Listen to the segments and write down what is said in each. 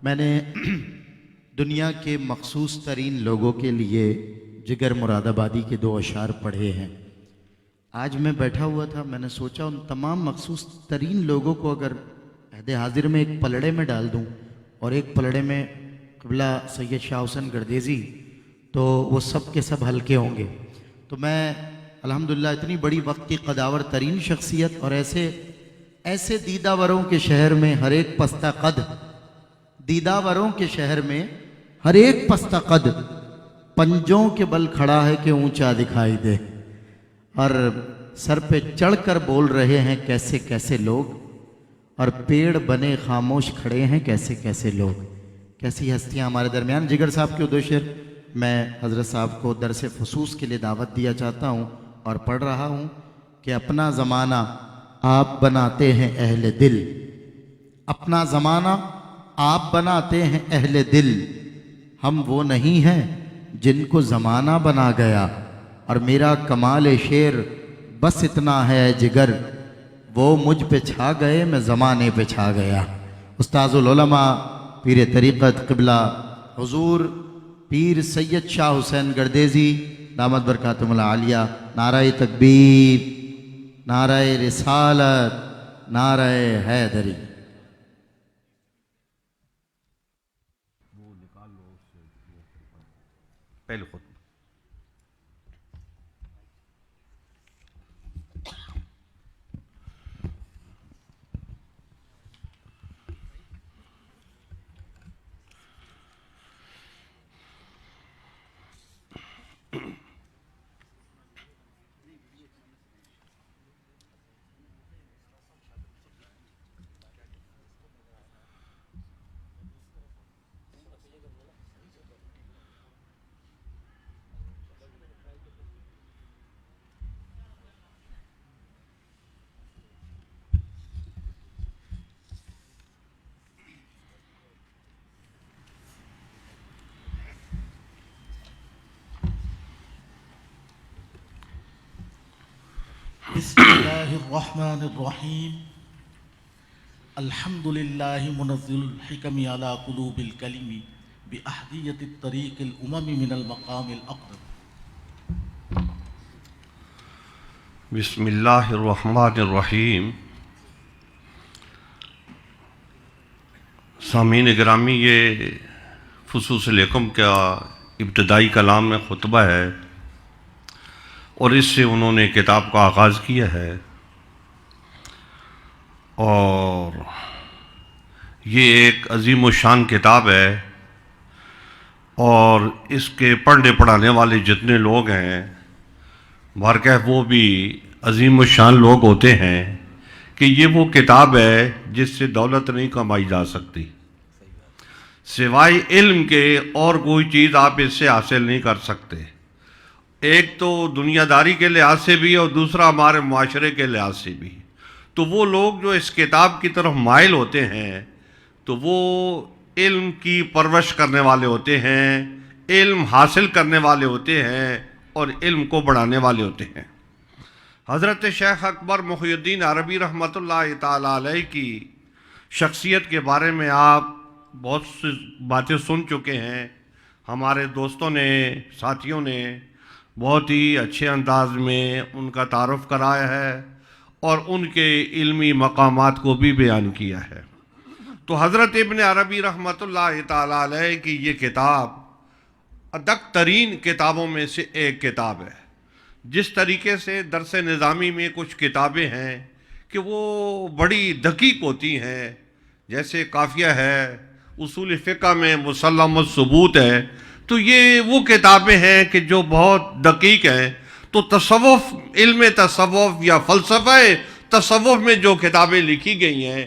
میں نے دنیا کے مخصوص ترین لوگوں کے لیے جگر مراد آبادی کے 2 اشعار پڑھے ہیں۔ آج میں بیٹھا ہوا تھا، میں نے سوچا ان تمام مخصوص ترین لوگوں کو اگر عہد حاضر میں ایک پلڑے میں ڈال دوں اور ایک پلڑے میں قبلہ سید شاہ حسین گردیزی، تو وہ سب کے سب ہلکے ہوں گے۔ تو میں الحمدللہ اتنی بڑی وقت کی قداور ترین شخصیت اور ایسے دیداوروں کے شہر میں ہر ایک پستہ قد، دیداوروں کے شہر میں ہر ایک پستہ قد پنجوں کے بل کھڑا ہے کہ اونچا دکھائی دے، اور سر پہ چڑھ کر بول رہے ہیں کیسے کیسے لوگ، اور پیڑ بنے خاموش کھڑے ہیں کیسے کیسے لوگ۔ کیسی ہستیاں ہمارے درمیان۔ جگر صاحب کے 2 شعر میں حضرت صاحب کو درس خصوص کے لیے دعوت دیا چاہتا ہوں اور پڑھ رہا ہوں کہ اپنا زمانہ آپ بناتے ہیں اہل دل، اپنا زمانہ آپ بناتے ہیں اہل دل، ہم وہ نہیں ہیں جن کو زمانہ بنا گیا، اور میرا کمال شعر بس اتنا ہے جگر، وہ مجھ پہ چھا گئے میں زمانے پہ چھا گیا۔ استاذ العلماء پیر طریقت قبلہ حضور پیر سید شاہ حسین گردیزی دامت برکاتہم العالیہ۔ نعرہ تکبیر، نعرہ رسالت، نعرہ حیدری۔ پہلے خود بسم اللہ الرحمن الرحیم۔ الحمد للہ منزل الحکم علی قلوب الکلم بأحدیت الطریق الامم من المقام الاقرب۔ بسم اللہ الرحمن الرحیم۔ سامعین گرامی، یہ فصوص الحکم کا ابتدائی کلام میں خطبہ ہے، اور اس سے انہوں نے کتاب کا آغاز کیا ہے، اور یہ ایک عظیم الشان کتاب ہے، اور اس کے پڑھنے پڑھانے والے جتنے لوگ ہیں بہرکیف وہ بھی عظیم الشان لوگ ہوتے ہیں، کہ یہ وہ کتاب ہے جس سے دولت نہیں کمائی جا سکتی، سوائے علم کے اور کوئی چیز آپ اس سے حاصل نہیں کر سکتے۔ ایک تو دنیا داری کے لحاظ سے بھی اور دوسرا ہمارے معاشرے کے لحاظ سے بھی۔ تو وہ لوگ جو اس کتاب کی طرف مائل ہوتے ہیں تو وہ علم کی پرورش کرنے والے ہوتے ہیں، علم حاصل کرنے والے ہوتے ہیں، اور علم کو بڑھانے والے ہوتے ہیں۔ حضرت شیخ اکبر محی الدین عربی رحمۃ اللہ تعالیٰ علیہ کی شخصیت کے بارے میں آپ بہت سی باتیں سن چکے ہیں۔ ہمارے دوستوں نے، ساتھیوں نے بہت ہی اچھے انداز میں ان کا تعارف کرایا ہے اور ان کے علمی مقامات کو بھی بیان کیا ہے۔ تو حضرت ابن عربی رحمۃ اللہ تعالیٰ علیہ کی یہ کتاب ادق ترین کتابوں میں سے ایک کتاب ہے۔ جس طریقے سے درس نظامی میں کچھ کتابیں ہیں کہ وہ بڑی دقیق ہوتی ہیں، جیسے قافیہ ہے، اصول فقہ میں مسلم الثبوت ہے، تو یہ وہ کتابیں ہیں کہ جو بہت دقیق ہیں۔ تو تصوف، علم تصوف یا فلسفہ تصوف میں جو کتابیں لکھی گئی ہیں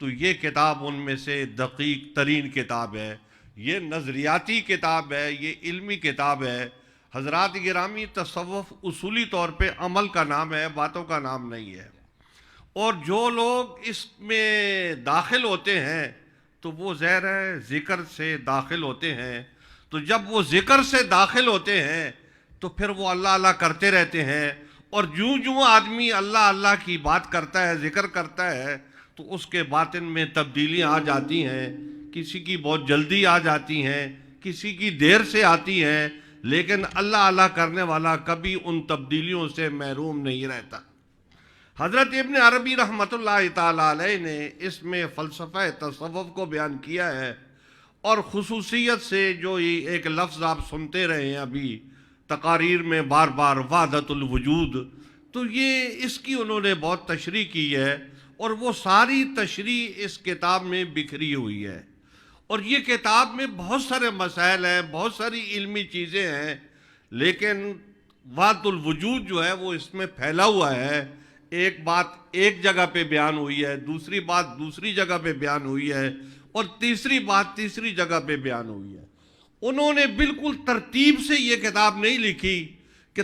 تو یہ کتاب ان میں سے دقیق ترین کتاب ہے۔ یہ نظریاتی کتاب ہے، یہ علمی کتاب ہے۔ حضرات گرامی، تصوف اصولی طور پہ عمل کا نام ہے، باتوں کا نام نہیں ہے، اور جو لوگ اس میں داخل ہوتے ہیں تو وہ ظاہر ہے ذکر سے داخل ہوتے ہیں۔ تو جب وہ ذکر سے داخل ہوتے ہیں تو پھر وہ اللہ اللہ کرتے رہتے ہیں، اور جوں آدمی اللہ اللہ کی بات کرتا ہے، ذکر کرتا ہے، تو اس کے باطن میں تبدیلیاں آ جاتی ہیں کسی کی بہت جلدی آ جاتی ہیں، کسی کی دیر سے آتی ہیں، لیکن اللہ اللہ کرنے والا کبھی ان تبدیلیوں سے محروم نہیں رہتا۔ حضرت ابن عربی رحمۃ اللہ تعالی علیہ نے اس میں فلسفہ تصوف کو بیان کیا ہے، اور خصوصیت سے جو یہ ایک لفظ آپ سنتے رہے ہیں ابھی تقاریر میں بار بار، وحدت الوجود، تو یہ اس کی انہوں نے بہت تشریح کی ہے، اور وہ ساری تشریح اس کتاب میں بکھری ہوئی ہے۔ اور یہ کتاب میں بہت سارے مسائل ہیں، بہت ساری علمی چیزیں ہیں، لیکن وحدت الوجود جو ہے وہ اس میں پھیلا ہوا ہے۔ ایک بات ایک جگہ پہ بیان ہوئی ہے، دوسری بات دوسری جگہ پہ بیان ہوئی ہے، اور تیسری بات تیسری جگہ پہ بیان ہوئی ہے۔ انہوں نے بالکل ترتیب سے یہ کتاب نہیں لکھی کہ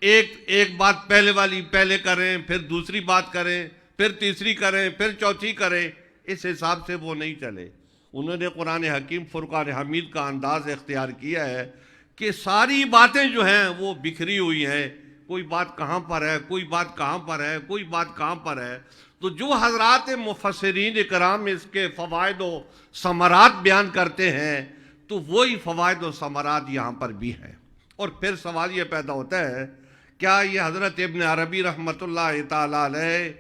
ایک بات پہلے والی پہلے کریں، پھر دوسری بات کریں، پھر تیسری کریں، پھر چوتھی کریں، اس حساب سے وہ نہیں چلے۔ انہوں نے قرآن حکیم فرقان حمید کا انداز اختیار کیا ہے کہ ساری باتیں جو ہیں وہ بکھری ہوئی ہیں، کوئی بات کہاں پر ہے، کوئی بات کہاں پر ہے، کوئی بات کہاں پر ہے۔ تو جو حضرات مفسرین اکرام اس کے فوائد و ثمرات بیان کرتے ہیں، تو وہی فوائد و ثمرات یہاں پر بھی ہیں۔ اور پھر سوال یہ پیدا ہوتا ہے، کیا یہ حضرت ابن عربی رحمۃ اللہ تعالی علیہ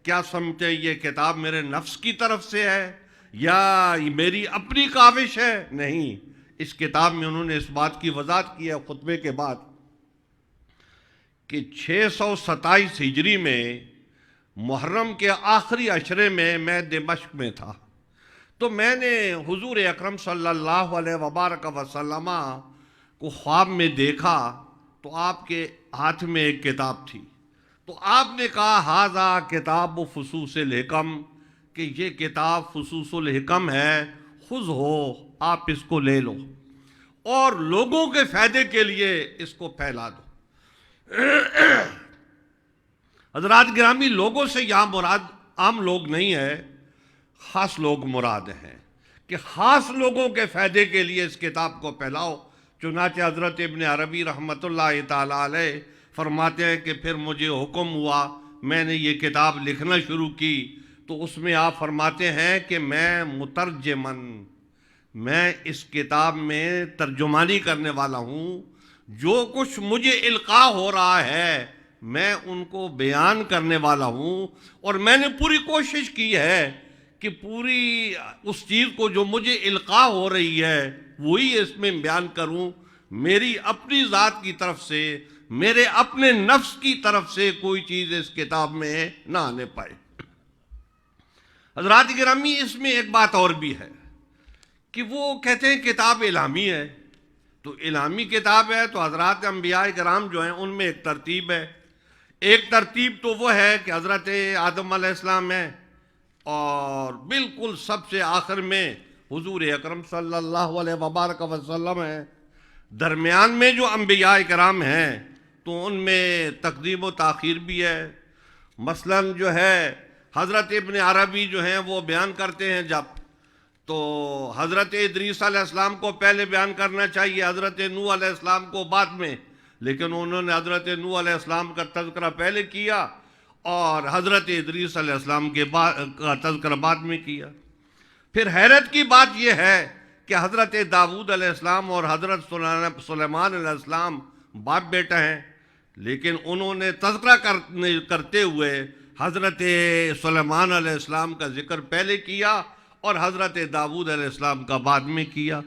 کیا سمجھتے ہیں یہ کتاب میرے نفس کی طرف سے ہے یا میری اپنی کاوش ہے؟ نہیں، اس کتاب میں انہوں نے اس بات کی وضاحت کی ہے خطبے کے بعد کہ 627 ہجری میں محرم کے آخری عشرے میں دمشق میں تھا، تو میں نے حضور اکرم صلی اللہ علیہ وبارک وسلم کو خواب میں دیکھا، تو آپ کے ہاتھ میں ایک کتاب تھی، تو آپ نے کہا ھذا کتاب فصوص الحکم، کہ یہ کتاب فصوص الحکم ہے، خذ ہو، آپ اس کو لے لو اور لوگوں کے فائدے کے لیے اس کو پھیلا دو۔ حضرات گرامی، لوگوں سے یہاں مراد عام لوگ نہیں ہے، خاص لوگ مراد ہیں، کہ خاص لوگوں کے فائدے کے لیے اس کتاب کو پھیلاؤ۔ چنانچہ حضرت ابن عربی رحمۃ اللہ تعالی علیہ فرماتے ہیں کہ پھر مجھے حکم ہوا، میں نے یہ کتاب لکھنا شروع کی، تو اس میں آپ فرماتے ہیں کہ میں اس کتاب میں ترجمانی کرنے والا ہوں، جو کچھ مجھے القاء ہو رہا ہے میں ان کو بیان کرنے والا ہوں، اور میں نے پوری کوشش کی ہے کہ پوری اس چیز کو جو مجھے القاء ہو رہی ہے وہی اس میں بیان کروں، میری اپنی ذات کی طرف سے، میرے اپنے نفس کی طرف سے کوئی چیز اس کتاب میں نہ آنے پائے۔ حضرات گرامی، اس میں ایک بات اور بھی ہے کہ وہ کہتے ہیں کتاب الہامی ہے، تو الہامی کتاب ہے تو حضرات انبیاء کرام جو ہیں ان میں ایک ترتیب ہے۔ ایک ترتیب تو وہ ہے کہ حضرت آدم علیہ السلام ہے، اور بالکل سب سے آخر میں حضور اکرم صلی اللہ علیہ وبارک وسلم ہے۔ درمیان میں جو انبیاء کرام ہیں تو ان میں تقدیم و تاخیر بھی ہے۔ مثلا جو ہے حضرت ابن عربی جو ہیں وہ بیان کرتے ہیں جب، تو حضرت ادریس علیہ السلام کو پہلے بیان کرنا چاہیے، حضرت نوح علیہ السلام کو بعد میں، لیکن انہوں نے حضرت نوح علیہ السلام کا تذکرہ پہلے کیا اور حضرت ادریس علیہ السلام کا تذکرہ بعد میں کیا۔ پھر حیرت کی بات یہ ہے کہ حضرت داؤد علیہ السلام اور حضرت سلیمان علیہ السلام باپ بیٹا ہیں، لیکن انہوں نے تذکرہ کرتے ہوئے حضرت سلیمان علیہ السلام کا ذکر پہلے کیا اور حضرت داؤد علیہ السلام کا بعد میں کیا۔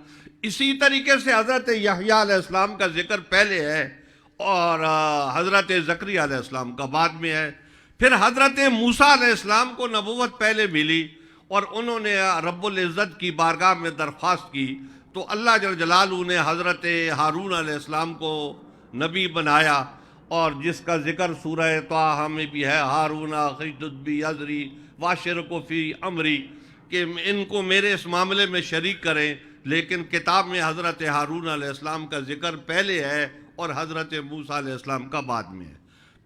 اسی طریقے سے حضرت یحییٰ علیہ السلام کا ذکر پہلے ہے اور حضرت زکریا علیہ السلام کا بعد میں ہے۔ پھر حضرت موسیٰ علیہ السلام کو نبوت پہلے ملی اور انہوں نے رب العزت کی بارگاہ میں درخواست کی، تو اللہ جل جلالہ نے حضرت ہارون علیہ السلام کو نبی بنایا، اور جس کا ذکر سورہ طٰہٰ میں بھی ہے، ہارون اخشدد بی ازری واشرکہ فی امری، کہ ان کو میرے اس معاملے میں شریک کریں، لیکن کتاب میں حضرت ہارون علیہ السلام کا ذکر پہلے ہے اور حضرت موسیٰ علیہ السلام کا بعد میں ہے۔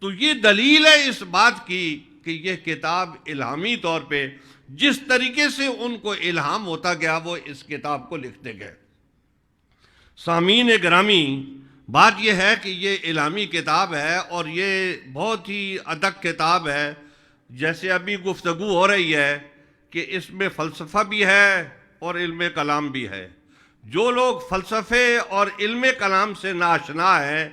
تو یہ دلیل ہے اس بات کی کہ یہ کتاب الہامی طور پہ جس طریقے سے ان کو الہام ہوتا گیا وہ اس کتاب کو لکھتے گئے۔ سامعین گرامی، بات یہ ہے کہ یہ الہامی کتاب ہے اور یہ بہت ہی ادق کتاب ہے۔ جیسے ابھی گفتگو ہو رہی ہے کہ اس میں فلسفہ بھی ہے، اور علم کلام بھی ہے. جو لوگ فلسفے اور علم کلام سے ناآشنا ہیں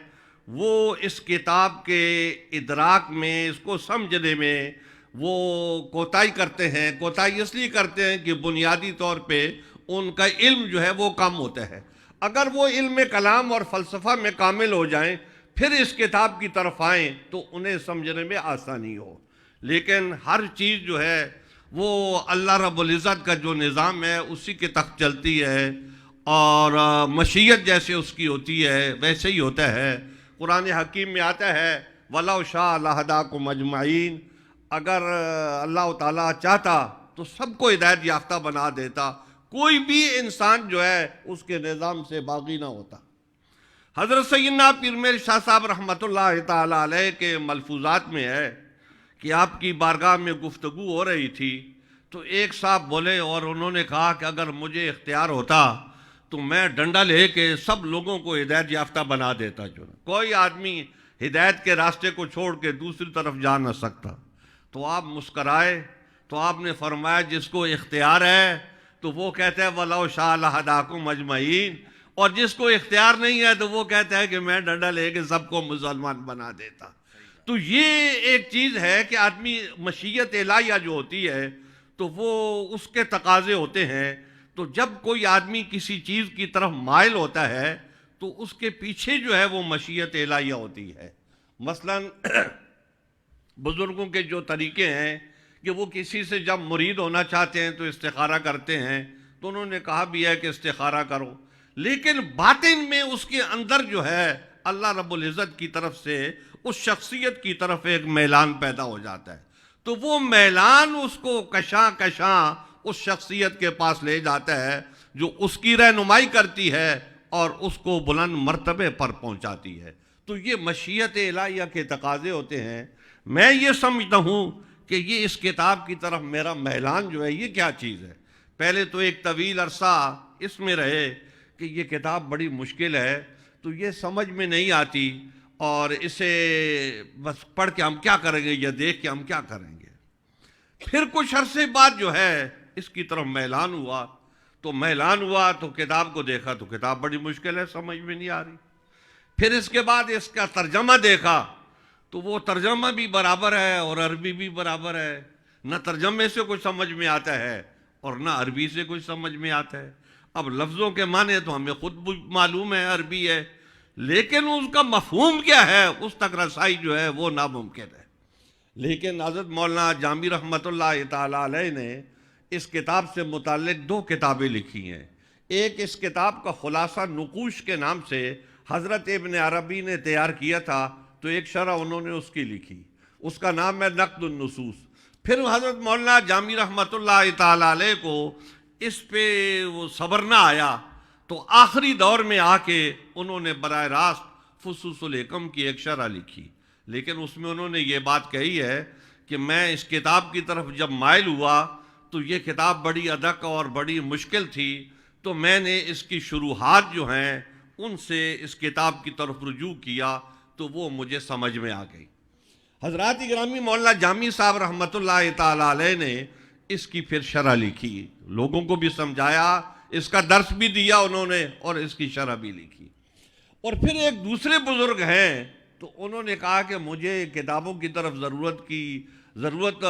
وہ اس کتاب کے ادراک میں، اس کو سمجھنے میں وہ کوتاہی کرتے ہیں. کوتاہی اس لیے کرتے ہیں کہ بنیادی طور پہ ان کا علم جو ہے وہ کم ہوتا ہے. اگر وہ علم کلام اور فلسفہ میں کامل ہو جائیں پھر اس کتاب کی طرف آئیں تو انہیں سمجھنے میں آسانی ہو. لیکن ہر چیز جو ہے وہ اللہ رب العزت کا جو نظام ہے اسی کے تحت چلتی ہے، اور مشیت جیسے اس کی ہوتی ہے ویسے ہی ہوتا ہے. قرآن حکیم میں آتا ہے وَلَوْ شَاءَ لَهَدَاكُمْ أَجْمَعِينَ، اگر اللہ تعالیٰ چاہتا تو سب کو ہدایت یافتہ بنا دیتا، کوئی بھی انسان جو ہے اس کے نظام سے باغی نہ ہوتا. حضرت سیدنا پیر میر شاہ صاحب رحمۃ اللہ تعالیٰ علیہ کے ملفوظات میں ہے کہ آپ کی بارگاہ میں گفتگو ہو رہی تھی تو ایک صاحب بولے اور انہوں نے کہا کہ اگر مجھے اختیار ہوتا تو میں ڈنڈا لے کے سب لوگوں کو ہدایت یافتہ بنا دیتا. جو کوئی آدمی ہدایت کے راستے کو چھوڑ کے دوسری طرف جا نہ سکتا. تو آپ مسکرائے تو آپ نے فرمایا جس کو اختیار ہے تو وہ کہتا ہے وَلَوْ شَاءَ لَهَدَاكُمْ أَجْمَعِينَ، اور جس کو اختیار نہیں ہے تو وہ کہتا ہے کہ میں ڈنڈا لے کے سب کو مسلمان بنا دیتا. تو یہ ایک چیز ہے کہ آدمی مشیت الہیہ جو ہوتی ہے تو وہ اس کے تقاضے ہوتے ہیں. تو جب کوئی آدمی کسی چیز کی طرف مائل ہوتا ہے تو اس کے پیچھے جو ہے وہ مشیت الہیہ ہوتی ہے. مثلا بزرگوں کے جو طریقے ہیں کہ وہ کسی سے جب مرید ہونا چاہتے ہیں تو استخارہ کرتے ہیں، تو انہوں نے کہا بھی ہے کہ استخارہ کرو، لیکن باطن میں اس کے اندر جو ہے اللہ رب العزت کی طرف سے اس شخصیت کی طرف ایک میلان پیدا ہو جاتا ہے. تو وہ میلان اس کو کشاں کشاں اس شخصیت کے پاس لے جاتا ہے جو اس کی رہنمائی کرتی ہے اور اس کو بلند مرتبے پر پہنچاتی ہے. تو یہ مشیت الہیہ کے تقاضے ہوتے ہیں. میں یہ سمجھتا ہوں کہ یہ اس کتاب کی طرف میرا میلان جو ہے یہ کیا چیز ہے. پہلے تو ایک طویل عرصہ اس میں رہے کہ یہ کتاب بڑی مشکل ہے، تو یہ سمجھ میں نہیں آتی، اور اسے بس پڑھ کے ہم کیا کریں گے یا دیکھ کے ہم کیا کریں گے. پھر کچھ عرصے بعد جو ہے اس کی طرف میلان ہوا، تو کتاب کو دیکھا تو کتاب بڑی مشکل ہے، سمجھ میں نہیں آ رہی. پھر اس کے بعد اس کا ترجمہ دیکھا تو وہ ترجمہ بھی برابر ہے اور عربی بھی برابر ہے. نہ ترجمے سے کچھ سمجھ میں آتا ہے اور نہ عربی سے کچھ سمجھ میں آتا ہے. اب لفظوں کے معنی تو ہمیں خود معلوم ہے عربی ہے، لیکن اس کا مفہوم کیا ہے اس تک رسائی جو ہے وہ ناممکن ہے. لیکن حضرت مولانا جامی رحمۃ اللہ تعالیٰ علیہ نے اس کتاب سے متعلق 2 کتابیں لکھی ہیں. ایک اس کتاب کا خلاصہ نقوش کے نام سے حضرت ابن عربی نے تیار کیا تھا، تو ایک شرح انہوں نے اس کی لکھی، اس کا نام ہے نقد النصوص. پھر حضرت مولانا جامی رحمۃ اللہ تعالیٰ علیہ کو اس پہ وہ صبر نہ آیا، تو آخری دور میں آ کے انہوں نے براہ راست فصوص الحکم کی ایک شرح لکھی. لیکن اس میں انہوں نے یہ بات کہی ہے کہ میں اس کتاب کی طرف جب مائل ہوا تو یہ کتاب بڑی ادق اور بڑی مشکل تھی، تو میں نے اس کی شروحات جو ہیں ان سے اس کتاب کی طرف رجوع کیا تو وہ مجھے سمجھ میں آ گئی. حضرات گرامی، مولانا جامی صاحب رحمۃ اللہ تعالیٰ علیہ نے اس کی پھر شرح لکھی، لوگوں کو بھی سمجھایا، اس کا درس بھی دیا انہوں نے اور اس کی شرح بھی لکھی. اور پھر ایک دوسرے بزرگ ہیں تو انہوں نے کہا کہ مجھے کتابوں کی طرف ضرورت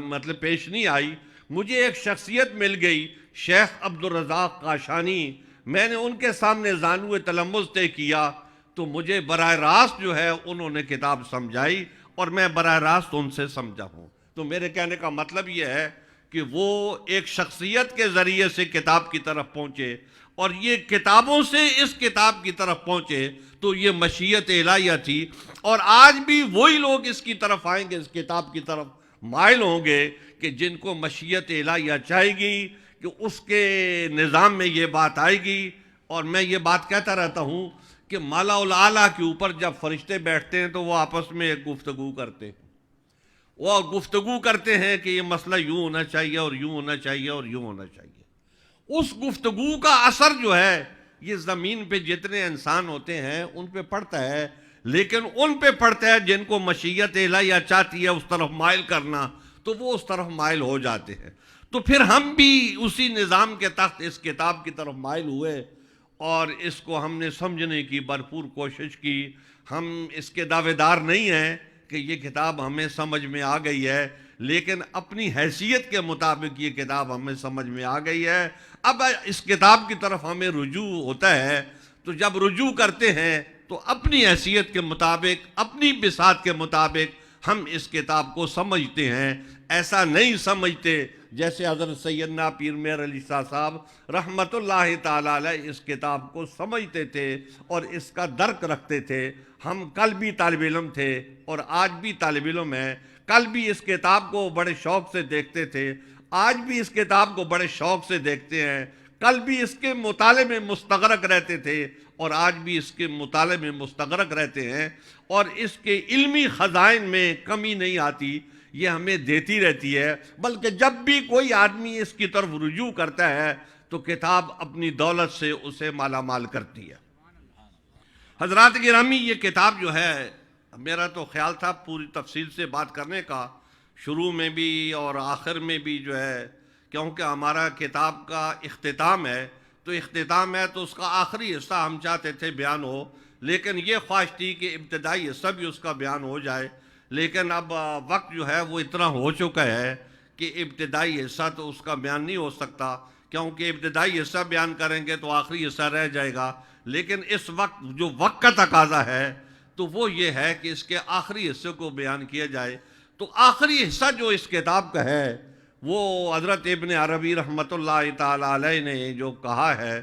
مطلب پیش نہیں آئی. مجھے ایک شخصیت مل گئی شیخ عبدالرزاق قاشانی، میں نے ان کے سامنے زانو تلمذ طے کیا تو مجھے براہ راست جو ہے انہوں نے کتاب سمجھائی اور میں براہ راست ان سے سمجھا ہوں. تو میرے کہنے کا مطلب یہ ہے کہ وہ ایک شخصیت کے ذریعے سے کتاب کی طرف پہنچے اور یہ کتابوں سے اس کتاب کی طرف پہنچے، تو یہ مشیت الہیہ تھی. اور آج بھی وہی لوگ اس کی طرف آئیں گے، اس کتاب کی طرف مائل ہوں گے کہ جن کو مشیت الہیہ چاہے گی کہ اس کے نظام میں یہ بات آئے گی. اور میں یہ بات کہتا رہتا ہوں کہ مالا الاعلیٰ کے اوپر جب فرشتے بیٹھتے ہیں تو وہ آپس میں ایک گفتگو کرتے ہیں، وہ گفتگو کرتے ہیں کہ یہ مسئلہ یوں ہونا چاہیے اور یوں ہونا چاہیے اور یوں ہونا چاہیے. اس گفتگو کا اثر جو ہے یہ زمین پہ جتنے انسان ہوتے ہیں ان پہ پڑتا ہے، لیکن ان پہ پڑتا ہے جن کو مشیت الہیہ چاہتی ہے اس طرف مائل کرنا، تو وہ اس طرف مائل ہو جاتے ہیں. تو پھر ہم بھی اسی نظام کے تحت اس کتاب کی طرف مائل ہوئے اور اس کو ہم نے سمجھنے کی بھرپور کوشش کی. ہم اس کے دعوے دار نہیں ہیں کہ یہ کتاب ہمیں سمجھ میں آ گئی ہے، لیکن اپنی حیثیت کے مطابق یہ کتاب ہمیں سمجھ میں آ گئی ہے. اب اس کتاب کی طرف ہمیں رجوع ہوتا ہے، تو جب رجوع کرتے ہیں تو اپنی حیثیت کے مطابق، اپنی بساط کے مطابق ہم اس کتاب کو سمجھتے ہیں. ایسا نہیں سمجھتے جیسے حضرت سیدنا پیر مہر علی شاہ صاحب رحمت اللہ تعالیٰ علیہ اس کتاب کو سمجھتے تھے اور اس کا درک رکھتے تھے. ہم کل بھی طالب علم تھے اور آج بھی طالب علم ہیں. کل بھی اس کتاب کو بڑے شوق سے دیکھتے تھے، آج بھی اس کتاب کو بڑے شوق سے دیکھتے ہیں. کل بھی اس کے مطالعے میں مستغرق رہتے تھے اور آج بھی اس کے مطالعے میں مستغرق رہتے ہیں، اور اس کے علمی خزائن میں کمی نہیں آتی، یہ ہمیں دیتی رہتی ہے. بلکہ جب بھی کوئی آدمی اس کی طرف رجوع کرتا ہے تو کتاب اپنی دولت سے اسے مالا مال کرتی ہے. حضرات گرامی، یہ کتاب جو ہے، میرا تو خیال تھا پوری تفصیل سے بات کرنے کا، شروع میں بھی اور آخر میں بھی جو ہے، کیونکہ ہمارا کتاب کا اختتام ہے، تو اختتام ہے تو اس کا آخری حصہ ہم چاہتے تھے بیان ہو، لیکن یہ خواہش تھی کہ ابتدائی حصہ بھی اس کا بیان ہو جائے. لیکن اب وقت جو ہے وہ اتنا ہو چکا ہے کہ ابتدائی حصہ تو اس کا بیان نہیں ہو سکتا، کیونکہ ابتدائی حصہ بیان کریں گے تو آخری حصہ رہ جائے گا. لیکن اس وقت جو وقت کا تقاضا ہے تو وہ یہ ہے کہ اس کے آخری حصے کو بیان کیا جائے. تو آخری حصہ جو اس کتاب کا ہے وہ حضرت ابن عربی رحمۃ اللہ تعالی علیہ نے جو کہا ہے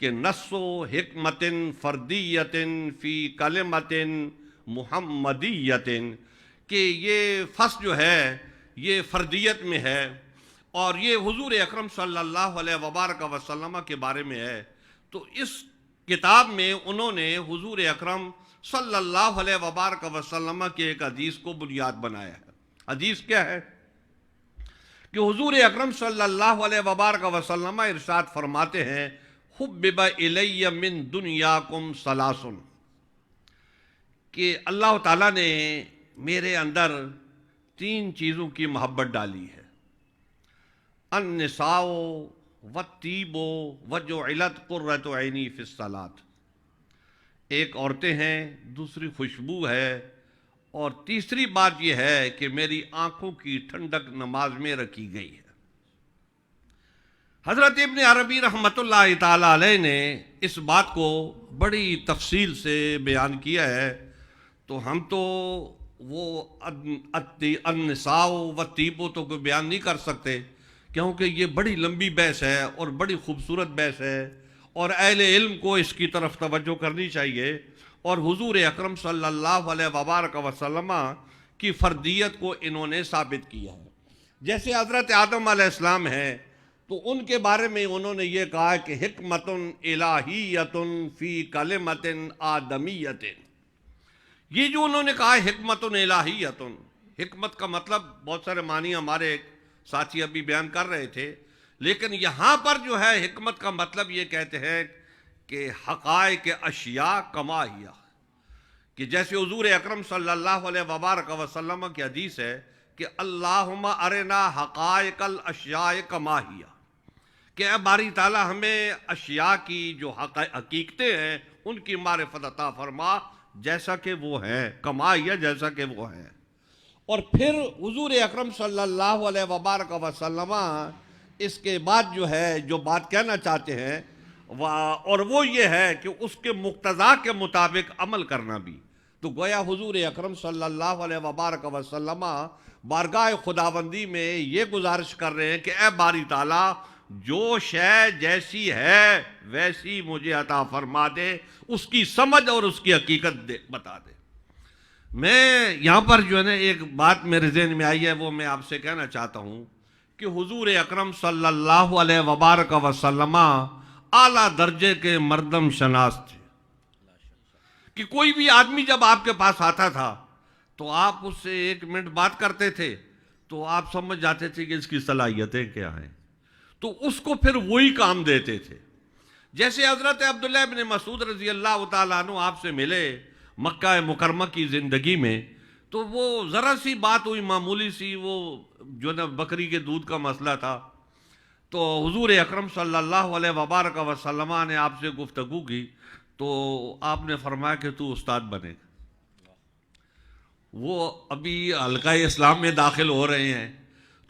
کہ نص و حکمت فردیت فی کلمت محمدیت، کہ یہ فصل جو ہے یہ فردیت میں ہے اور یہ حضور اکرم صلی اللہ علیہ وبارک وسلم کے بارے میں ہے. تو اس کتاب میں انہوں نے حضور اکرم صلی اللہ علیہ وبارک وسلم کے ایک حدیث کو بنیاد بنایا ہے. حدیث کیا ہے کہ حضور اکرم صلی اللہ علیہ وبارک وسلم ارشاد فرماتے ہیں حبب الی من دنیاکم ثلاث، کہ اللہ تعالیٰ نے میرے اندر 3 چیزوں کی محبت ڈالی ہے. النساء والطیب وجعلت قرۃ عینی فی الصلاۃ، ایک عورتیں ہیں، دوسری خوشبو ہے، اور تیسری بات یہ ہے کہ میری آنکھوں کی ٹھنڈک نماز میں رکھی گئی ہے. حضرت ابن عربی رحمۃ اللہ تعالی علیہ نے اس بات کو بڑی تفصیل سے بیان کیا ہے. تو ہم تو وہ النساء والطیب تو کوئی بیان نہیں کر سکتے، کیونکہ یہ بڑی لمبی بحث ہے اور بڑی خوبصورت بحث ہے، اور اہل علم کو اس کی طرف توجہ کرنی چاہیے. اور حضور اکرم صلی اللہ علیہ وبارک وسلم کی فردیت کو انہوں نے ثابت کیا ہے. جیسے حضرت آدم علیہ السلام ہیں تو ان کے بارے میں انہوں نے یہ کہا کہ حکمت الہیت فی کلمت آدمیت. یہ جو انہوں نے کہا حکمت الہیت، حکمت کا مطلب بہت سارے معنی ہمارے ساتھی ابھی بیان کر رہے تھے، لیکن یہاں پر جو ہے حکمت کا مطلب یہ کہتے ہیں کہ حقائق اشیاء کما ہیا، کہ جیسے حضور اکرم صلی اللہ علیہ وبارک وسلم کی حدیث ہے کہ اللہم ارنا حقائق الاشیاء کما ہیا، کہ اے باری تعالیٰ ہمیں اشیاء کی جو حقیقتیں ہیں ان کی معرفت عطا فرما جیسا کہ وہ ہیں، کما ہیا جیسا کہ وہ ہیں. اور پھر حضور اکرم صلی اللہ علیہ وبارک وسلم اس کے بعد جو ہے جو بات کہنا چاہتے ہیں اور وہ یہ ہے کہ اس کے مقتضا کے مطابق عمل کرنا بھی. تو گویا حضور اکرم صلی اللہ علیہ وبارک وسلم بارگاہ خداوندی میں یہ گزارش کر رہے ہیں کہ اے باری تعالیٰ جو شے جیسی ہے ویسی مجھے عطا فرما دے، اس کی سمجھ اور اس کی حقیقت بتا دے. میں یہاں پر جو ہے نا ایک بات میرے ذہن میں آئی ہے، وہ میں آپ سے کہنا چاہتا ہوں کہ حضور اکرم صلی اللہ علیہ وبارک وسلم اعلیٰ درجے کے مردم شناس تھے، کہ کوئی بھی آدمی جب آپ کے پاس آتا تھا تو آپ اس سے 1 منٹ بات کرتے تھے تو آپ سمجھ جاتے تھے کہ اس کی صلاحیتیں کیا ہیں، تو اس کو پھر وہی کام دیتے تھے. جیسے حضرت عبداللہ ابن مسعود رضی اللہ تعالیٰ عنہ آپ سے ملے مکہ مکرمہ کی زندگی میں، تو وہ ذرا سی بات ہوئی، معمولی سی، وہ جو نا بکری کے دودھ کا مسئلہ تھا. تو حضور اکرم صلی اللہ علیہ وبارک وسلم نے آپ سے گفتگو کی تو آپ نے فرمایا کہ تو استاد بنے گا. وہ ابھی حلقہ اسلام میں داخل ہو رہے ہیں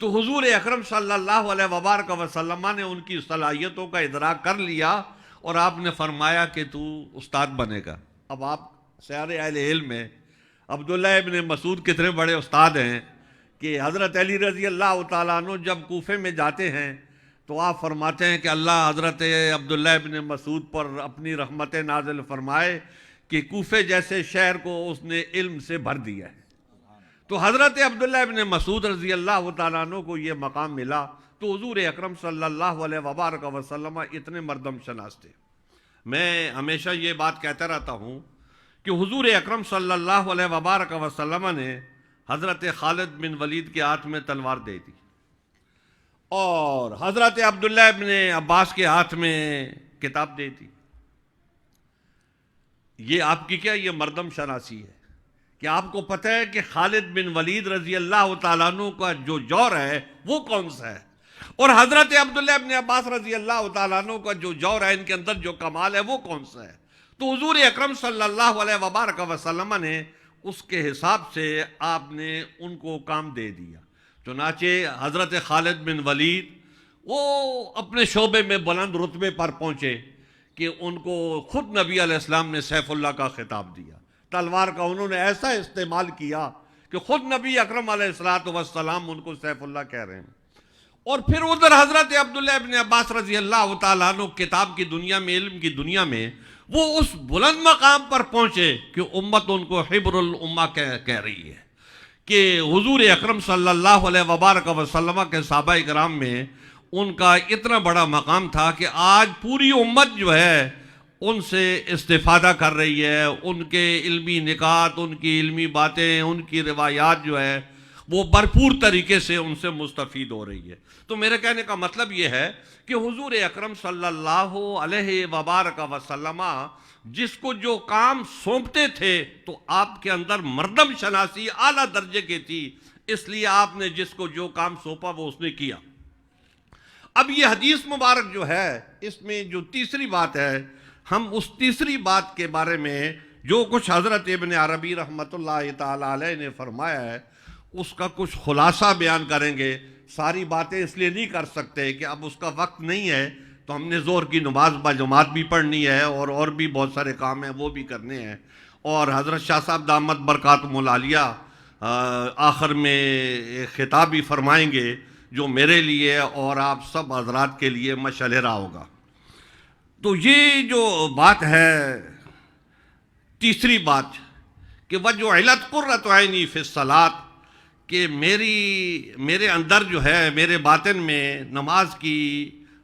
تو حضور اکرم صلی اللہ علیہ وبارک وسلم نے ان کی صلاحیتوں کا ادراک کر لیا اور آپ نے فرمایا کہ تو استاد بنے گا. اب آپ سارے اہل علم میں عبداللہ ابن مسعود کتنے بڑے استاد ہیں کہ حضرت علی رضی اللہ تعالیٰ عنہ جب کوفے میں جاتے ہیں تو آپ فرماتے ہیں کہ اللہ حضرت عبداللہ ابن مسعود پر اپنی رحمت نازل فرمائے کہ کوفے جیسے شہر کو اس نے علم سے بھر دیا ہے. تو حضرت عبداللہ ابن مسعود رضی اللہ تعالیٰ عنہ کو یہ مقام ملا تو حضور اکرم صلی اللہ علیہ وبارک وسلم اتنے مردم شناس تھے. میں ہمیشہ یہ بات کہتا رہتا ہوں کہ حضور اکرم صلی اللہ علیہ وبارک وسلم نے حضرت خالد بن ولید کے ہاتھ میں تلوار دے دی اور حضرت عبداللہ ابن عباس کے ہاتھ میں کتاب دے دی. یہ آپ کی کیا یہ مردم شناسی ہے کہ آپ کو پتہ ہے کہ خالد بن ولید رضی اللہ تعالیٰ عنہ کا جو جور ہے وہ کون سا ہے اور حضرت عبداللہ ابن عباس رضی اللہ تعالیٰ عنہ کا جو جور ہے ان کے اندر جو کمال ہے وہ کون سا ہے. تو حضور اکرم صلی اللہ علیہ وبارک وسلم نے اس کے حساب سے آپ نے ان کو کام دے دیا. چنانچہ حضرت خالد بن ولید وہ اپنے شعبے میں بلند رتبے پر پہنچے کہ ان کو خود نبی علیہ السلام نے سیف اللہ کا خطاب دیا. تلوار کا انہوں نے ایسا استعمال کیا کہ خود نبی اکرم علیہ السلام ان کو سیف اللہ کہہ رہے ہیں. اور پھر ادھر حضرت عبداللہ ابن عباس رضی اللہ تعالیٰ عنہ کتاب کی دنیا میں علم کی دنیا میں وہ اس بلند مقام پر پہنچے کہ امت ان کو حبر الامہ کہہ رہی ہے کہ حضور اکرم صلی اللہ علیہ وبارک وسلم کے صحابہ کرام میں ان کا اتنا بڑا مقام تھا کہ آج پوری امت جو ہے ان سے استفادہ کر رہی ہے. ان کے علمی نکات، ان کی علمی باتیں، ان کی روایات جو ہے وہ بھرپور طریقے سے ان سے مستفید ہو رہی ہے. تو میرے کہنے کا مطلب یہ ہے کہ حضور اکرم صلی اللہ علیہ وبارک وسلم جس کو جو کام سونپتے تھے تو آپ کے اندر مردم شناسی اعلیٰ درجے کی تھی، اس لیے آپ نے جس کو جو کام سونپا وہ اس نے کیا. اب یہ حدیث مبارک جو ہے اس میں جو تیسری بات ہے، ہم اس تیسری بات کے بارے میں جو کچھ حضرت ابن عربی رحمۃ اللہ تعالی علیہ نے فرمایا ہے اس کا کچھ خلاصہ بیان کریں گے. ساری باتیں اس لیے نہیں کر سکتے کہ اب اس کا وقت نہیں ہے، تو ہم نے ظہر کی نماز باجماعت بھی پڑھنی ہے اور بھی بہت سارے کام ہیں وہ بھی کرنے ہیں. اور حضرت شاہ صاحب دامت برکاتہم العالیہ آخر میں ایک خطاب بھی فرمائیں گے جو میرے لیے اور آپ سب حضرات کے لیے مشعل راہ ہوگا. تو یہ جو بات ہے تیسری بات کہ وجعلت قرۃ عینی فی الصلاۃ، کہ میرے اندر جو ہے میرے باطن میں نماز کی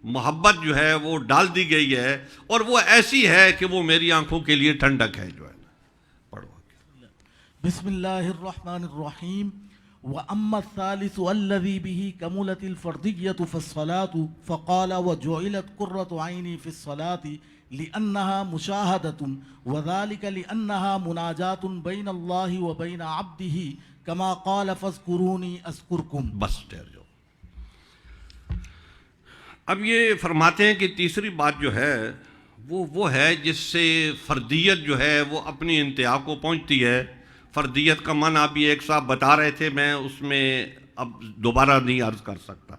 محبت جو ہے وہ ڈال دی گئی ہے اور وہ ایسی ہے کہ وہ میری آنکھوں کے لیے ٹھنڈک ہے. جو ہے پڑھو. بسم اللہ الرحمن الرحیم. وَأَمَّا الثَّالِثُ الَّذِي بِهِ كَمُلَتِ الْفَرْضِيَّةُ فَالصَّلَاةُ فَقَالَ وَجُعِلَتْ قُرَّةُ عَيْنِي فِي الصَّلَاةِ لِأَنَّهَا مُشَاهَدَةٌ وَذَلِكَ لِأَنَّهَا مُنَاجَاةٌ بَيْنَ اللَّهِ وَبَيْنَ عَبْدِهِ كَمَا قَالَ فَاذْكُرُونِي أَذْكُرْكُمْ. بس ٹھہر جاؤ. اب یہ فرماتے ہیں کہ تیسری بات جو ہے وہ ہے جس سے فردیت جو ہے وہ اپنی انتہا کو پہنچتی ہے. فردیت کا معنی ابھی ایک صاحب بتا رہے تھے، میں اس میں اب دوبارہ نہیں عرض کر سکتا.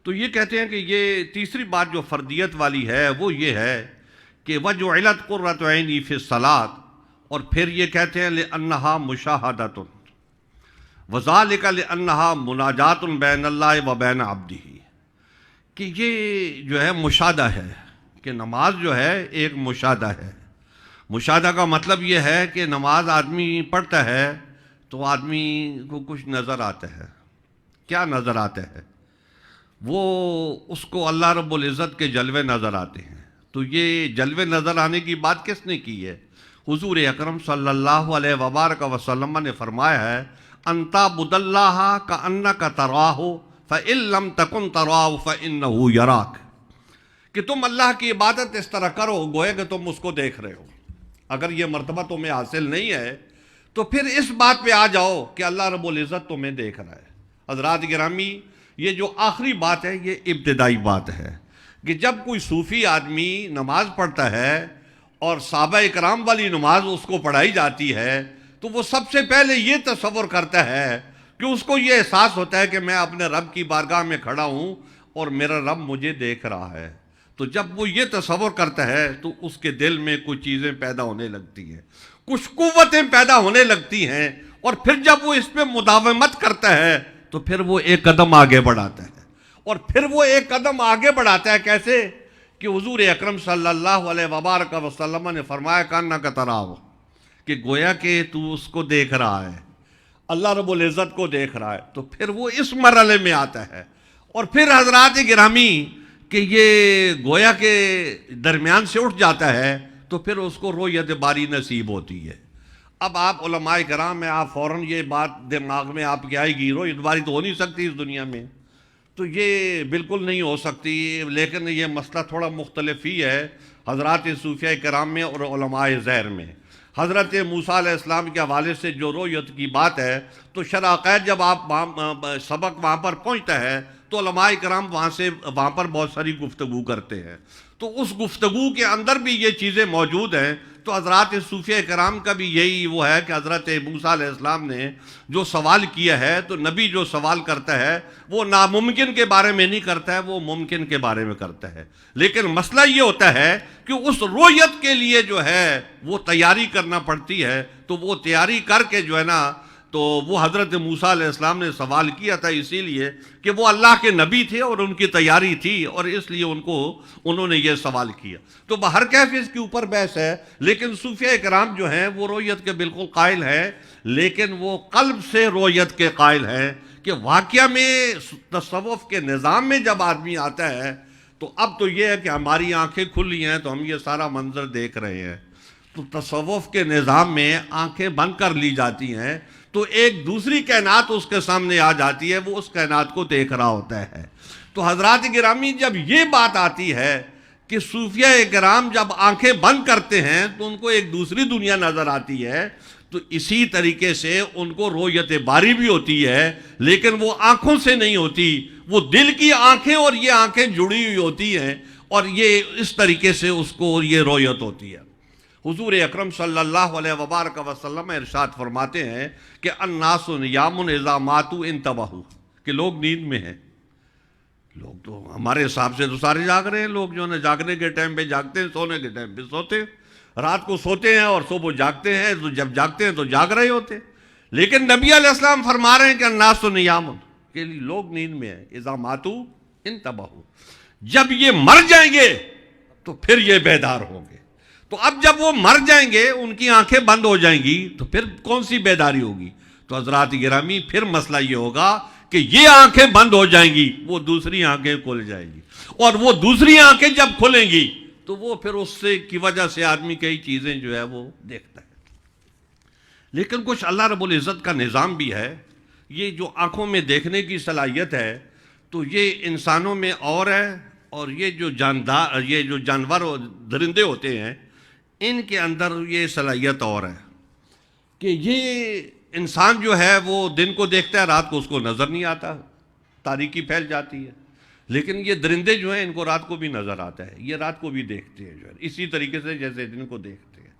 تو یہ کہتے ہیں کہ یہ تیسری بات جو فردیت والی ہے وہ یہ ہے کہ وجعلت قرۃ عینی فی الصلاۃ، اور پھر یہ کہتے ہیں لأنہا مشاہدۃ وذالک لأنہا مناجات بین اللہ و بین عبدہ، کہ یہ جو ہے مشاہدہ ہے کہ نماز جو ہے ایک مشاہدہ ہے. مشاہدہ کا مطلب یہ ہے کہ نماز آدمی پڑھتا ہے تو آدمی کو کچھ نظر آتا ہے. کیا نظر آتا ہے؟ وہ اس کو اللہ رب العزت کے جلوے نظر آتے ہیں. تو یہ جلوے نظر آنے کی بات کس نے کی ہے؟ حضور اکرم صلی اللہ علیہ وبارک وسلم نے فرمایا ہے ان تعبد اللہ کأنک تراہ فإن لم تکن تراہ فإنہ یراک، کہ تم اللہ کی عبادت اس طرح کرو گویا کہ تم اس کو دیکھ رہے ہو. اگر یہ مرتبہ تمہیں حاصل نہیں ہے تو پھر اس بات پہ آ جاؤ کہ اللہ رب العزت تمہیں دیکھ رہا ہے. حضرات گرامی، یہ جو آخری بات ہے یہ ابتدائی بات ہے کہ جب کوئی صوفی آدمی نماز پڑھتا ہے اور صحابہ اکرام والی نماز اس کو پڑھائی جاتی ہے تو وہ سب سے پہلے یہ تصور کرتا ہے کہ اس کو یہ احساس ہوتا ہے کہ میں اپنے رب کی بارگاہ میں کھڑا ہوں اور میرا رب مجھے دیکھ رہا ہے. تو جب وہ یہ تصور کرتا ہے تو اس کے دل میں کچھ چیزیں پیدا ہونے لگتی ہیں, کچھ قوتیں پیدا ہونے لگتی ہیں, اور پھر جب وہ اس پہ مداومت کرتا ہے تو پھر وہ ایک قدم آگے بڑھاتا ہے. اور پھر وہ ایک قدم آگے بڑھاتا ہے کیسے کہ حضور اکرم صلی اللہ علیہ وبارک وسلم نے فرمایا کانک تراہ, کہ گویا کہ تو اس کو دیکھ رہا ہے, اللہ رب العزت کو دیکھ رہا ہے. تو پھر وہ اس مرحلے میں آتا ہے. اور پھر حضرات گرامی کہ یہ گویا کے درمیان سے اٹھ جاتا ہے تو پھر اس کو رؤیت باری نصیب ہوتی ہے. اب آپ علماء کرام میں آپ فوراً یہ بات دماغ میں آپ کی آئے گی, رؤیت باری تو ہو نہیں سکتی اس دنیا میں, تو یہ بالکل نہیں ہو سکتی. لیکن یہ مسئلہ تھوڑا مختلف ہی ہے حضرات صوفیہ کرام میں اور علماء ظاہر میں. حضرت موسیٰ علیہ السلام کے حوالے سے جو رؤیت کی بات ہے تو شرح عقائد جب آپ سبق وہاں پر پہنچتا ہے تو علماء کرام وہاں پر بہت ساری گفتگو کرتے ہیں. تو اس گفتگو کے اندر بھی یہ چیزیں موجود ہیں. تو حضرات صوفیہ کرام کا بھی یہی وہ ہے کہ حضرت موسیٰ علیہ السلام نے جو سوال کیا ہے تو نبی جو سوال کرتا ہے وہ ناممکن کے بارے میں نہیں کرتا ہے, وہ ممکن کے بارے میں کرتا ہے. لیکن مسئلہ یہ ہوتا ہے کہ اس رؤیت کے لیے جو ہے وہ تیاری کرنا پڑتی ہے. تو وہ تیاری کر کے جو ہے نا تو وہ حضرت موسیٰ علیہ السلام نے سوال کیا تھا اسی لیے کہ وہ اللہ کے نبی تھے اور ان کی تیاری تھی, اور اس لیے انہوں نے یہ سوال کیا. تو بہر کیف اس کے اوپر بحث ہے. لیکن صوفیہ کرام جو ہیں وہ رؤیت کے بالکل قائل ہیں, لیکن وہ قلب سے رؤیت کے قائل ہیں کہ واقعہ میں تصوف کے نظام میں جب آدمی آتا ہے تو اب تو یہ ہے کہ ہماری آنکھیں کھلی ہیں تو ہم یہ سارا منظر دیکھ رہے ہیں. تو تصوف کے نظام میں آنکھیں بند کر لی جاتی ہیں تو ایک دوسری کائنات اس کے سامنے آ جاتی ہے, وہ اس کائنات کو دیکھ رہا ہوتا ہے. تو حضرات گرامی جب یہ بات آتی ہے کہ صوفیہ کرام جب آنکھیں بند کرتے ہیں تو ان کو ایک دوسری دنیا نظر آتی ہے, تو اسی طریقے سے ان کو رؤیت باری بھی ہوتی ہے, لیکن وہ آنکھوں سے نہیں ہوتی, وہ دل کی آنکھیں اور یہ آنکھیں جڑی ہوئی ہوتی ہیں, اور یہ اس طریقے سے اس کو یہ رؤیت ہوتی ہے. حضور اکرم صلی اللہ علیہ وبارک وسلم ارشاد فرماتے ہیں کہ الناس نیام اذا ماتوا انتبہوا, کہ لوگ نیند میں ہیں. لوگ تو ہمارے حساب سے تو سارے جاگ رہے ہیں, لوگ جو ہے جاگنے کے ٹائم پہ جاگتے ہیں, سونے کے ٹائم پہ سوتے ہیں, رات کو سوتے ہیں اور صبح جاگتے ہیں, تو جب جاگتے ہیں تو جاگ رہے ہوتے ہیں. لیکن نبی علیہ السلام فرما رہے ہیں کہ الناس نیام, کہ لوگ نیند میں ہیں, اذا ماتوا انتبہوا, جب یہ مر جائیں گے تو پھر یہ بیدار ہوں گے. تو اب جب وہ مر جائیں گے, ان کی آنکھیں بند ہو جائیں گی, تو پھر کون سی بیداری ہوگی؟ تو حضرات گرامی پھر مسئلہ یہ ہوگا کہ یہ آنکھیں بند ہو جائیں گی, وہ دوسری آنکھیں کھل جائیں گی, اور وہ دوسری آنکھیں جب کھلیں گی تو وہ پھر اس سے کی وجہ سے آدمی کئی چیزیں جو ہے وہ دیکھتا ہے. لیکن کچھ اللہ رب العزت کا نظام بھی ہے. یہ جو آنکھوں میں دیکھنے کی صلاحیت ہے تو یہ انسانوں میں اور ہے, اور یہ جو جانور اور درندے ہوتے ہیں ان کے اندر یہ صلاحیت اور ہے کہ یہ انسان جو ہے وہ دن کو دیکھتا ہے, رات کو اس کو نظر نہیں آتا, تاریکی پھیل جاتی ہے. لیکن یہ درندے جو ہیں ان کو رات کو بھی نظر آتا ہے, یہ رات کو بھی دیکھتے ہیں جو ہے اسی طریقے سے جیسے دن کو دیکھتے ہیں.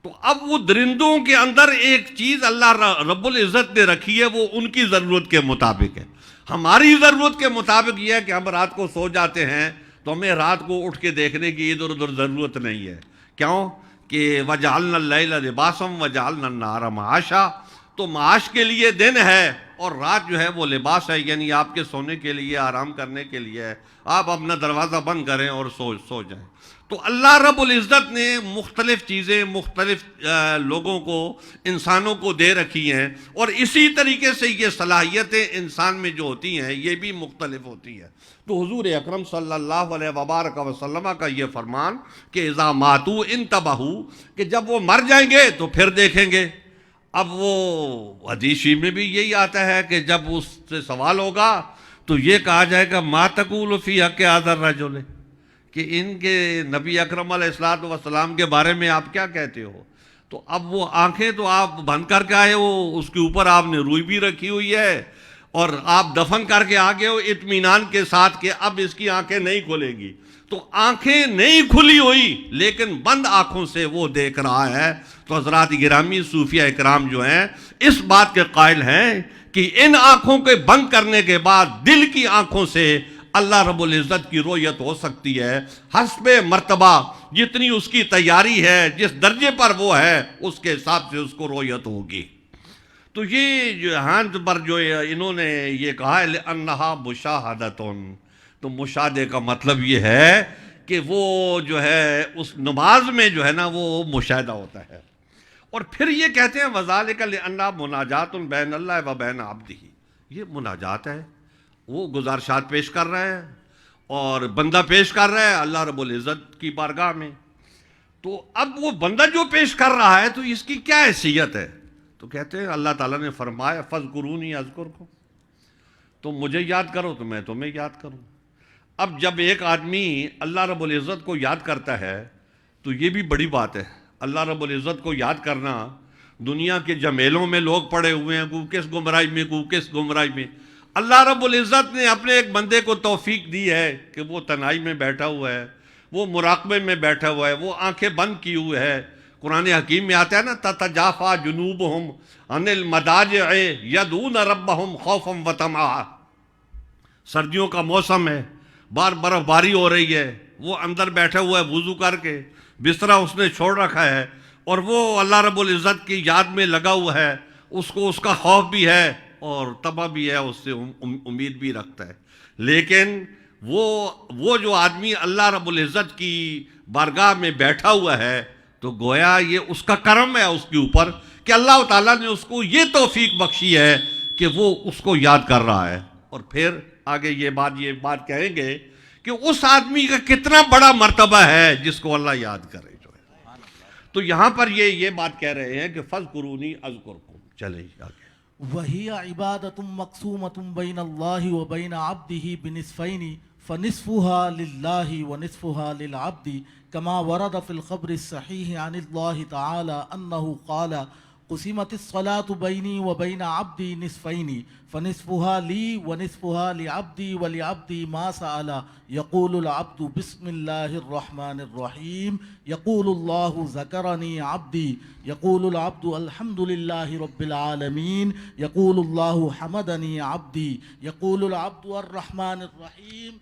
تو اب وہ درندوں کے اندر ایک چیز اللہ رب العزت نے رکھی ہے, وہ ان کی ضرورت کے مطابق ہے. ہماری ضرورت کے مطابق یہ ہے کہ ہم رات کو سو جاتے ہیں تو ہمیں رات کو اٹھ کے دیکھنے کی ادھر ادھر ضرورت نہیں ہے. کیوں کہ وَجَعَلْنَا اللَّيْلَ لِبَاسًا وَجَعَلْنَا النَّهَارَ مَعَاشًا, تو معاش کے لیے دن ہے اور رات جو ہے وہ لباس ہے, یعنی آپ کے سونے کے لیے, آرام کرنے کے لیے ہے. آپ اپنا دروازہ بند کریں اور سو جائیں. تو اللہ رب العزت نے مختلف چیزیں مختلف لوگوں کو, انسانوں کو دے رکھی ہیں, اور اسی طریقے سے یہ صلاحیتیں انسان میں جو ہوتی ہیں یہ بھی مختلف ہوتی ہیں. تو حضور اکرم صلی اللہ علیہ وبارک وسلم کا یہ فرمان کہ اذا ماتوا انتبہوا, کہ جب وہ مر جائیں گے تو پھر دیکھیں گے. اب وہ حدیث میں بھی یہی آتا ہے کہ جب اس سے سوال ہوگا تو یہ کہا جائے گا ما تقول فی حق ھذا الرجل, کہ ان کے نبی اکرم علیہ الصلوۃ والسلام کے بارے میں آپ کیا کہتے ہو. تو اب وہ آنکھیں تو آپ بند کر کے آئے ہو, اس کے اوپر آپ نے روئی بھی رکھی ہوئی ہے, اور آپ دفن کر کے آگے ہو اطمینان کے ساتھ کہ اب اس کی آنکھیں نہیں کھلے گی، تو آنکھیں نہیں کھلی ہوئی لیکن بند آنکھوں سے وہ دیکھ رہا ہے. تو حضرات گرامی صوفیہ اکرام جو ہیں اس بات کے قائل ہیں کہ ان آنکھوں کے بند کرنے کے بعد دل کی آنکھوں سے اللہ رب العزت کی رؤیت ہو سکتی ہے. حسب مرتبہ جتنی اس کی تیاری ہے، جس درجے پر وہ ہے، اس کے حساب سے اس کو رؤیت ہوگی. تو یہ جو ہاتھ پر جو انہوں نے یہ کہا ہے لِأَنَّهَا مُشَاهَدَةٌ، تو مشاہدے کا مطلب یہ ہے کہ وہ جو ہے اس نماز میں جو ہے نا وہ مشاہدہ ہوتا ہے. اور پھر یہ کہتے ہیں وَذَلِكَ لِأَنَّهَا مُنَاجَاتٌ بَيْنَ اللَّهِ وَبَيْنَ عَبْدِهِ، یہ مناجات ہے، وہ گزارشات پیش کر رہے ہیں اور بندہ پیش کر رہا ہے اللہ رب العزت کی بارگاہ میں. تو اب وہ بندہ جو پیش کر رہا ہے تو اس کی کیا حیثیت ہے؟ تو کہتے ہیں اللہ تعالیٰ نے فرمایا فَاذْكُرُونِي أَذْكُرْكُمْ، تم مجھے یاد کرو تو میں تمہیں یاد کروں. اب جب ایک آدمی اللہ رب العزت کو یاد کرتا ہے تو یہ بھی بڑی بات ہے. اللہ رب العزت کو یاد کرنا، دنیا کے جمیلوں میں لوگ پڑے ہوئے ہیں، کو کس گمراہی میں کو کس گمراہی میں. اللہ رب العزت نے اپنے ایک بندے کو توفیق دی ہے کہ وہ تنہائی میں بیٹھا ہوا ہے، وہ مراقبے میں بیٹھا ہوا ہے، وہ آنکھیں بند کی ہوئے ہے. قرآن حکیم میں آتا ہے نا تتجافا جنوبہم عن المضاجع یدعون ربہم خوفا وطمعا. سردیوں کا موسم ہے، برف باری ہو رہی ہے، وہ اندر بیٹھا ہوا ہے وضو کر کے، بسترا اس نے چھوڑ رکھا ہے اور وہ اللہ رب العزت کی یاد میں لگا ہوا ہے. اس کو اس کا خوف بھی ہے اور طمع بھی ہے، اس سے امید بھی رکھتا ہے. لیکن وہ جو آدمی اللہ رب العزت کی بارگاہ میں بیٹھا ہوا ہے تو گویا یہ اس کا کرم ہے اس کے اوپر کہ اللہ تعالیٰ نے اس کو یہ توفیق بخشی ہے کہ وہ اس کو یاد کر رہا ہے. اور پھر آگے یہ بات کہیں گے کہ اس آدمی کا کتنا بڑا مرتبہ ہے جس کو اللہ یاد کرے جو ہے. تو یہاں پر یہ بات کہہ رہے ہیں کہ فَاذْكُرُونِي أَذْكُرْكُمْ. چلیں آگے. وَهِيَ عِبَادَةٌ مَقْسُومَةٌ بَيْنَ اللَّهِ وَبَيْنَ عَبْدِهِ بِنِصْفَيْنِ فَنِصْفُهَا لِلَّهِ وَنِصْفُهَا لِلْعَبْدِ كما ورد في الخبر الصحيح عن الله تعالى أنه قال قسمت الصلاة بيني وبين عبدي نصفين فنصفها لي ونصفها لعبدي ولعبدي ما سأل. يقول العبد بسم الله الرحمن الرحيم، يقول الله ذكرني عبدي، يقول العبد الحمد لله رب العالمين، يقول الله حمدني عبدي، يقول العبد الرحمن الرحيم،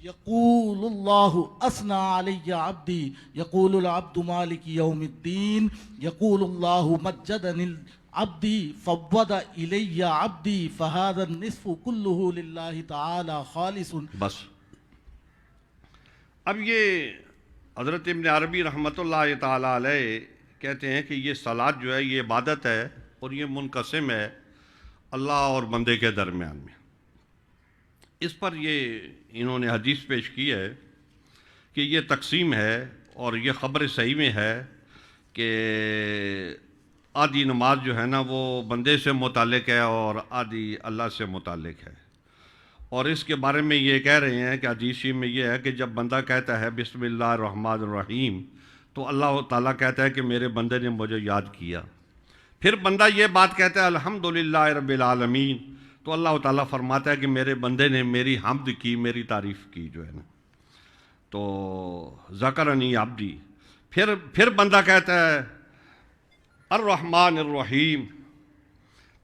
يقول الله أثنى علي عبدي، يقول العبد مالك يوم الدين، يقول الله مجدني عبدي فوض إلي عبدي. فهذا النصف كله لله تعالى خالص. بس اب یہ حضرت ابن عربی رحمۃ اللہ تعالیٰ علیہ کہتے ہیں کہ یہ صلاۃ جو ہے یہ عبادت ہے اور یہ منقسم ہے اللہ اور بندے کے درمیان میں. اس پر یہ انہوں نے حدیث پیش کی ہے کہ یہ تقسیم ہے اور یہ خبر صحیح میں ہے کہ آدھی نماز جو ہے نا وہ بندے سے متعلق ہے اور آدھی اللہ سے متعلق ہے. اور اس کے بارے میں یہ کہہ رہے ہیں کہ حدیث میں یہ ہے کہ جب بندہ کہتا ہے بسم اللہ الرحمن الرحیم تو اللہ تعالیٰ کہتا ہے کہ میرے بندے نے مجھے یاد کیا. پھر بندہ یہ بات کہتا ہے الحمدللہ رب العالمین تو اللہ تعالیٰ فرماتا ہے کہ میرے بندے نے میری حمد کی، میری تعریف کی جو ہے نا. تو ذکرنی عبدی. پھر بندہ کہتا ہے الرحمن الرحیم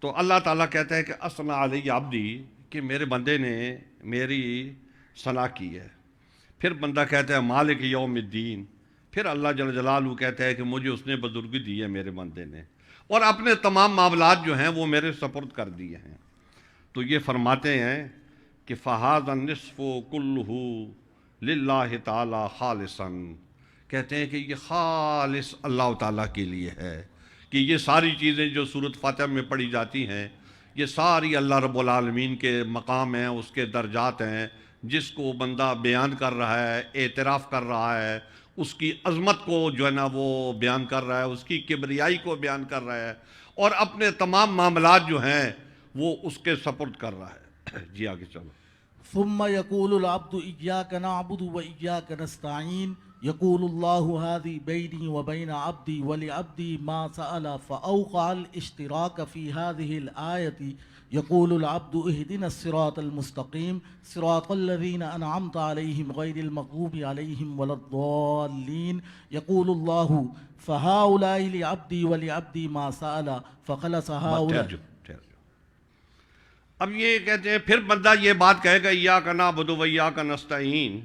تو اللہ تعالیٰ کہتا ہے کہ اثنى علی عبدی کہ میرے بندے نے میری ثنا کی ہے. پھر بندہ کہتا ہے مالک یوم الدین. پھر اللہ جل جلالہ کہتا ہے کہ مجھے اس نے بزرگی دی ہے میرے بندے نے اور اپنے تمام معاملات جو ہیں وہ میرے سپرد کر دیے ہیں. تو یہ فرماتے ہیں کہ فَهَذَا النِّصْفُ كُلُّهُ لِلَّهِ تَعَالَى خَالِصًا. کہتے ہیں کہ یہ خالص اللہ تعالیٰ کے لیے ہے کہ یہ ساری چیزیں جو سورۃ فاتحہ میں پڑھی جاتی ہیں یہ ساری اللہ رب العالمین کے مقام ہیں، اس کے درجات ہیں، جس کو بندہ بیان کر رہا ہے، اعتراف کر رہا ہے، اس کی عظمت کو جو ہے نا وہ بیان کر رہا ہے، اس کی کبریائی کو بیان کر رہا ہے اور اپنے تمام معاملات جو ہیں وہ اس کے سپرد کر رہا ہے. جی آگے چلو. ثم يقول العبد إياك نعبد وإياك نستعين يقول الله هذه بيني وبين عبدي ولعبدي ما سأل فأوقع الاشتراك في هذه الآية يقول العبد اهدنا الصراط المستقيم صراط الذين أنعمت عليهم غير المغضوب عليهم ولا الضالين يقول الله فهؤلاء لعبدي ولعبدي ما سأل فخلص هؤلاء. اب یہ کہتے ہیں پھر بندہ یہ بات کہے گا ایاک نعبد و ایاک نستعین،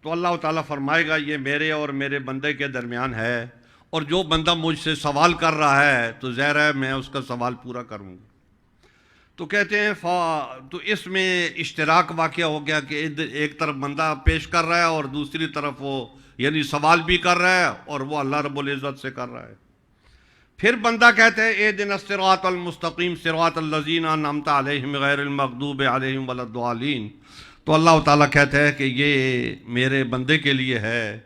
تو اللہ تعالیٰ فرمائے گا یہ میرے اور میرے بندے کے درمیان ہے، اور جو بندہ مجھ سے سوال کر رہا ہے تو ظاہر ہے میں اس کا سوال پورا کروں گا. تو کہتے ہیں تو اس میں اشتراک واقع ہو گیا کہ ایک طرف بندہ پیش کر رہا ہے اور دوسری طرف وہ یعنی سوال بھی کر رہا ہے اور وہ اللہ رب العزت سے کر رہا ہے. پھر بندہ کہتے ہیں اہدنا الصراط المستقیم صراط الذین انعمت علیہم غیر المغضوب علیہم ولا الضالین، تو اللہ تعالیٰ کہتے ہیں کہ یہ میرے بندے کے لیے ہے،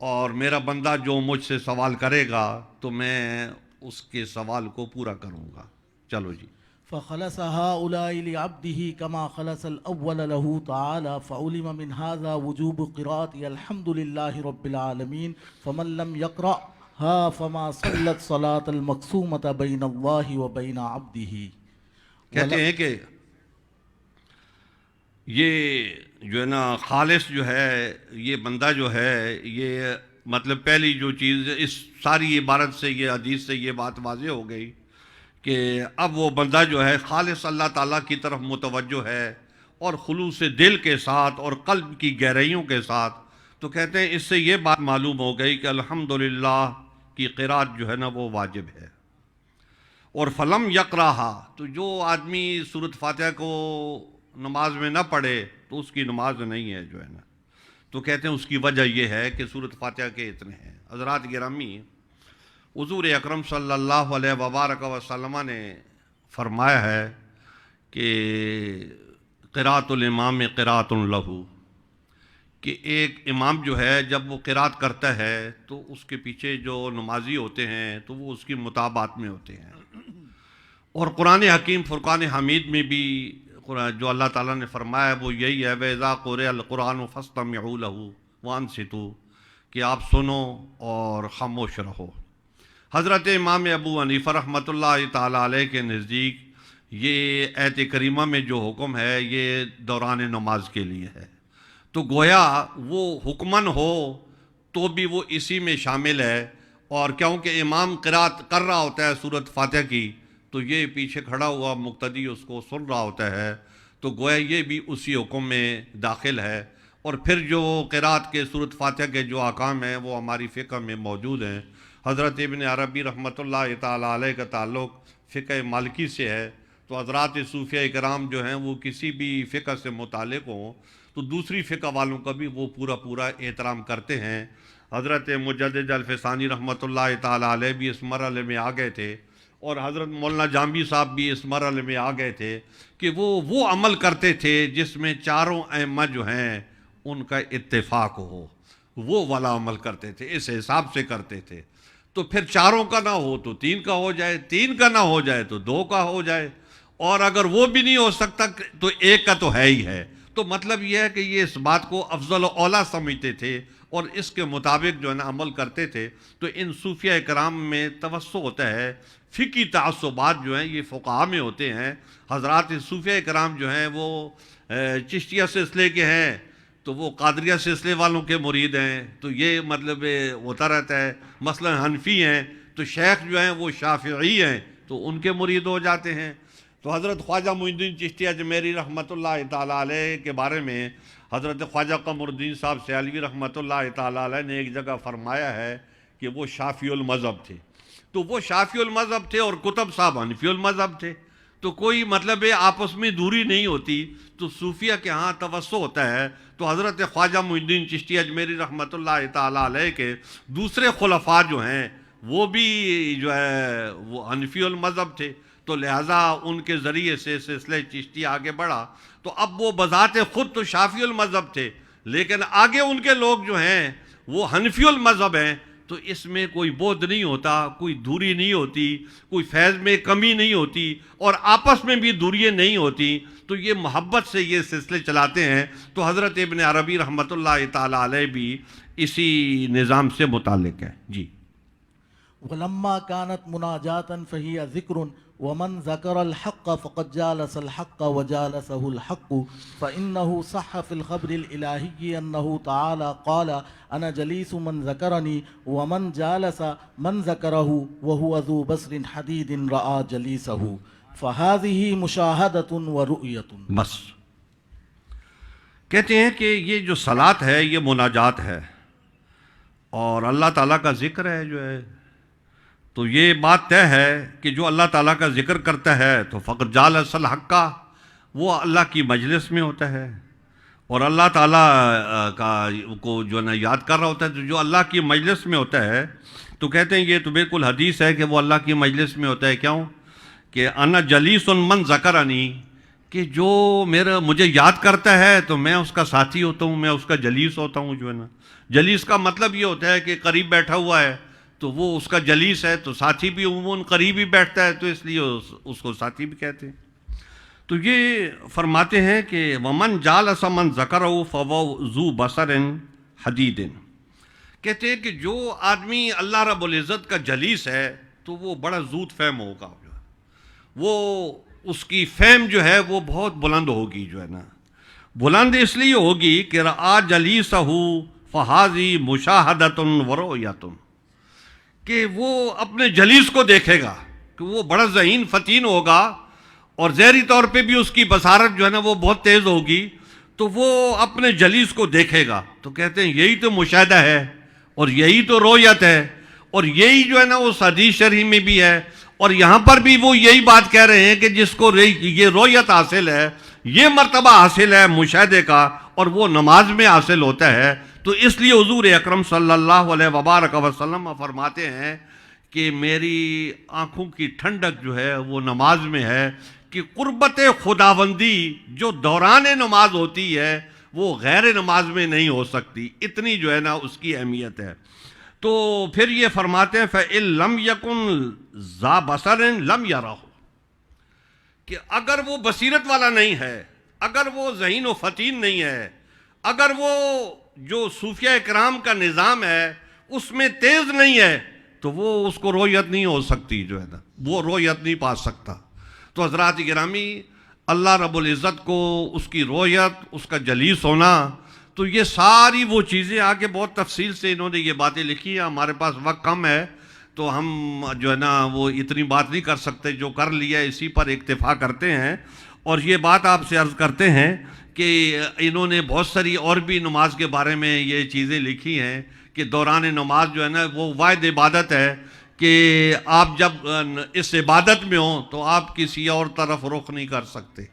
اور میرا بندہ جو مجھ سے سوال کرے گا تو میں اس کے سوال کو پورا کروں گا. چلو جی. فخلص هؤلاء لعبده كما خلص الأول له تعالى فعلم من هذا وجوب قراءة الحمد لله رب العالمين فمن لم يقرأها فما صلت صلاة المقسومة بين الله وبين عبده. کہتے ہیں کہ یہ جو ہے نا خالص جو ہے یہ بندہ جو ہے یہ مطلب پہلی جو چیز اس ساری عبارت سے یہ حدیث سے یہ بات واضح ہو گئی کہ اب وہ بندہ جو ہے خالص اللہ تعالیٰ کی طرف متوجہ ہے اور خلوص دل کے ساتھ اور قلب کی گہرائیوں کے ساتھ. تو کہتے ہیں اس سے یہ بات معلوم ہو گئی کہ الحمدللہ کی قرات جو ہے نا وہ واجب ہے. اور فلم یقراہا، تو جو آدمی سورۃ فاتحہ کو نماز میں نہ پڑھے تو اس کی نماز نہیں ہے جو ہے نا. تو کہتے ہیں اس کی وجہ یہ ہے کہ سورۃ فاتحہ کے اتنے ہیں. حضرات گرامی، حضور اکرم صلی اللہ علیہ وبارک وسلم نے فرمایا ہے کہ قراءۃ الامام قراءۃ لہ، کہ ایک امام جو ہے جب وہ قراءت کرتا ہے تو اس کے پیچھے جو نمازی ہوتے ہیں تو وہ اس کی مطابعت میں ہوتے ہیں. اور قرآن حکیم فرقان حمید میں بھی جو اللہ تعالیٰ نے فرمایا وہ یہی ہے وَإِذَا قُرِئَ الْقُرْآنُ فَاسْتَمِعُوا لَهُ وَأَنصِتُوا، کہ آپ سنو اور خاموش رہو. حضرت امام ابو حنیفہ رحمۃ اللہ تعالیٰ علیہ کے نزدیک یہ آیت کریمہ میں جو حکم ہے یہ دوران نماز کے لیے ہے. تو گویا وہ حکمن ہو تو بھی وہ اسی میں شامل ہے، اور کیونکہ امام قرات کر رہا ہوتا ہے سورۃ فاتحہ کی تو یہ پیچھے کھڑا ہوا مقتدی اس کو سن رہا ہوتا ہے، تو گویا یہ بھی اسی حکم میں داخل ہے. اور پھر جو قرات کے سورۃ فاتحہ کے جو احکام ہیں وہ ہماری فقہ میں موجود ہیں. حضرت ابن عربی رحمۃ اللہ تعالیٰ علیہ کا تعلق فقہ مالکی سے ہے، تو حضرات صوفیہ کرام جو ہیں وہ کسی بھی فقہ سے متعلق ہوں تو دوسری فقہ والوں کا بھی وہ پورا احترام کرتے ہیں. حضرت مجدد الفسانی رحمۃ اللہ تعالیٰ علیہ بھی اس مرحلے میں آ گئے تھے، اور حضرت مولانا جامعی صاحب بھی اس مرحلے میں آ گئے تھے کہ وہ عمل کرتے تھے جس میں چاروں ائمہ جو ہیں ان کا اتفاق ہو، وہ والا عمل کرتے تھے، اس حساب سے کرتے تھے. تو پھر چاروں کا نہ ہو تو تین کا ہو جائے، تین کا نہ ہو جائے تو دو کا ہو جائے، اور اگر وہ بھی نہیں ہو سکتا تو ایک کا تو ہے ہی ہے. تو مطلب یہ ہے کہ یہ اس بات کو افضل و اولیٰ سمجھتے تھے اور اس کے مطابق جو ہے نا عمل کرتے تھے. تو ان صوفیہ کرام میں توسع ہوتا ہے، فقہی تعصبات جو ہیں یہ فقہاء میں ہوتے ہیں. حضرات صوفیہ کرام جو ہیں وہ چشتیہ سلسلے کے ہیں تو وہ قادریہ سلسلے والوں کے مرید ہیں، تو یہ مطلب ہوتا رہتا ہے. مثلا حنفی ہیں تو شیخ جو ہیں وہ شافعی ہیں تو ان کے مرید ہو جاتے ہیں. تو حضرت خواجہ معین الدین چشتی اجمیری رحمۃ اللہ تعالیٰ علیہ کے بارے میں حضرت خواجہ قمر الدین صاحب سیالوی رحمۃ اللہ تعالیٰ علیہ نے ایک جگہ فرمایا ہے کہ وہ شافعی المذہب تھے. تو وہ شافعی المذہب تھے اور کتب صاحب حنفی المذہب تھے، تو کوئی مطلب آپس میں دوری نہیں ہوتی. تو صوفیہ کے ہاں توسع ہوتا ہے. تو حضرت خواجہ معین الدین چشتی اجمیری رحمۃ اللہ تعالیٰ علیہ کے دوسرے خلفاء جو ہیں وہ بھی جو ہے وہ حنفی المذہب تھے، تو لہٰذا ان کے ذریعے سے سلسلہ چشتی آگے بڑھا. تو اب وہ بذات خود تو شافعی المذہب تھے، لیکن آگے ان کے لوگ جو ہیں وہ حنفی المذہب ہیں. تو اس میں کوئی بودھ نہیں ہوتا، کوئی دوری نہیں ہوتی، کوئی فیض میں کمی نہیں ہوتی، اور آپس میں بھی دوریاں نہیں ہوتی. تو یہ محبت سے یہ سلسلے چلاتے ہیں. تو حضرت ابن عربی رحمۃ اللہ تعالیٰ علیہ بھی اسی نظام سے متعلق ہے. جی. ولما كانت مناجاتا فهي ذكر ومن ذكر الحق فقد جالس الحق وجالسه الحق فإنه صح في الخبر الإلهي أنه تعالى قال أنا جليس من ذكرني ومن جالس من ذكره وهو ذو بصر حديد رأى جليسه فهذه مشاهدة ورؤية. بس کہتے ہیں کہ یہ جو صلاۃ ہے یہ مناجات ہے اور اللہ تعالیٰ کا ذکر ہے جو ہے، تو یہ بات طے ہے کہ جو اللہ تعالیٰ کا ذکر کرتا ہے تو فقط جالس الحق، وہ اللہ کی مجلس میں ہوتا ہے، اور اللہ تعالیٰ کو جو ہے نا یاد کر رہا ہوتا ہے. تو جو اللہ کی مجلس میں ہوتا ہے تو کہتے ہیں یہ تو بالکل حدیث ہے کہ وہ اللہ کی مجلس میں ہوتا ہے. کیوں؟ کہ انا جلیس من ذکرنی، کہ جو مجھے یاد کرتا ہے تو میں اس کا ساتھی ہوتا ہوں، میں اس کا جلیس ہوتا ہوں جو ہے نا. جلیس کا مطلب یہ ہوتا ہے کہ قریب بیٹھا ہوا ہے تو وہ اس کا جلیس ہے، تو ساتھی بھی عموماً قریب ہی بیٹھتا ہے تو اس لیے اس کو ساتھی بھی کہتے ہیں. تو یہ فرماتے ہیں کہ ومن جالس من ذکرہ فهو ذو بصر حدید، کہتے ہیں کہ جو آدمی اللہ رب العزت کا جلیس ہے تو وہ بڑا زود فہم ہوگا، وہ اس کی فہم جو ہے وہ بہت بلند ہوگی جو ہے نا. بلند اس لیے ہوگی کہ رآ جلیسہ فہذی مشاہدۃ ورؤیۃ، کہ وہ اپنے جلیس کو دیکھے گا، کہ وہ بڑا ذہین فتین ہوگا اور ظاہری طور پہ بھی اس کی بصارت جو ہے نا وہ بہت تیز ہوگی، تو وہ اپنے جلیس کو دیکھے گا. تو کہتے ہیں یہی تو مشاہدہ ہے اور یہی تو رؤیت ہے، اور یہی جو ہے نا اس حدیث شریف میں بھی ہے، اور یہاں پر بھی وہ یہی بات کہہ رہے ہیں کہ جس کو یہ رؤیت حاصل ہے، یہ مرتبہ حاصل ہے مشاہدے کا، اور وہ نماز میں حاصل ہوتا ہے. تو اس لیے حضور اکرم صلی اللہ علیہ وبارک وسلم فرماتے ہیں کہ میری آنکھوں کی ٹھنڈک جو ہے وہ نماز میں ہے، کہ قربت خداوندی جو دوران نماز ہوتی ہے وہ غیر نماز میں نہیں ہو سکتی، اتنی جو ہے نا اس کی اہمیت ہے. تو پھر یہ فرماتے ہیں فَإِن لَمْ يَكُنْ ذَا بَصَرٍ لَمْ يَرَهُ، کہ اگر وہ بصیرت والا نہیں ہے، اگر وہ ذہین و فتین نہیں ہے، اگر وہ جو صوفیہ اکرام کا نظام ہے اس میں تیز نہیں ہے، تو وہ اس کو رؤیت نہیں ہو سکتی جو ہے نا، وہ رؤیت نہیں پا سکتا. تو حضرات گرامی، اللہ رب العزت کو اس کی رؤیت، اس کا جلیس ہونا، تو یہ ساری وہ چیزیں آگے بہت تفصیل سے انہوں نے یہ باتیں لکھی ہیں. ہمارے پاس وقت کم ہے تو ہم جو ہے نا وہ اتنی بات نہیں کر سکتے، جو کر لیا اسی پر اکتفا کرتے ہیں. اور یہ بات آپ سے عرض کرتے ہیں کہ انہوں نے بہت ساری اور بھی نماز کے بارے میں یہ چیزیں لکھی ہیں کہ دوران نماز جو ہے نا وہ واحد عبادت ہے، کہ آپ جب اس عبادت میں ہوں تو آپ کسی اور طرف رخ نہیں کر سکتے،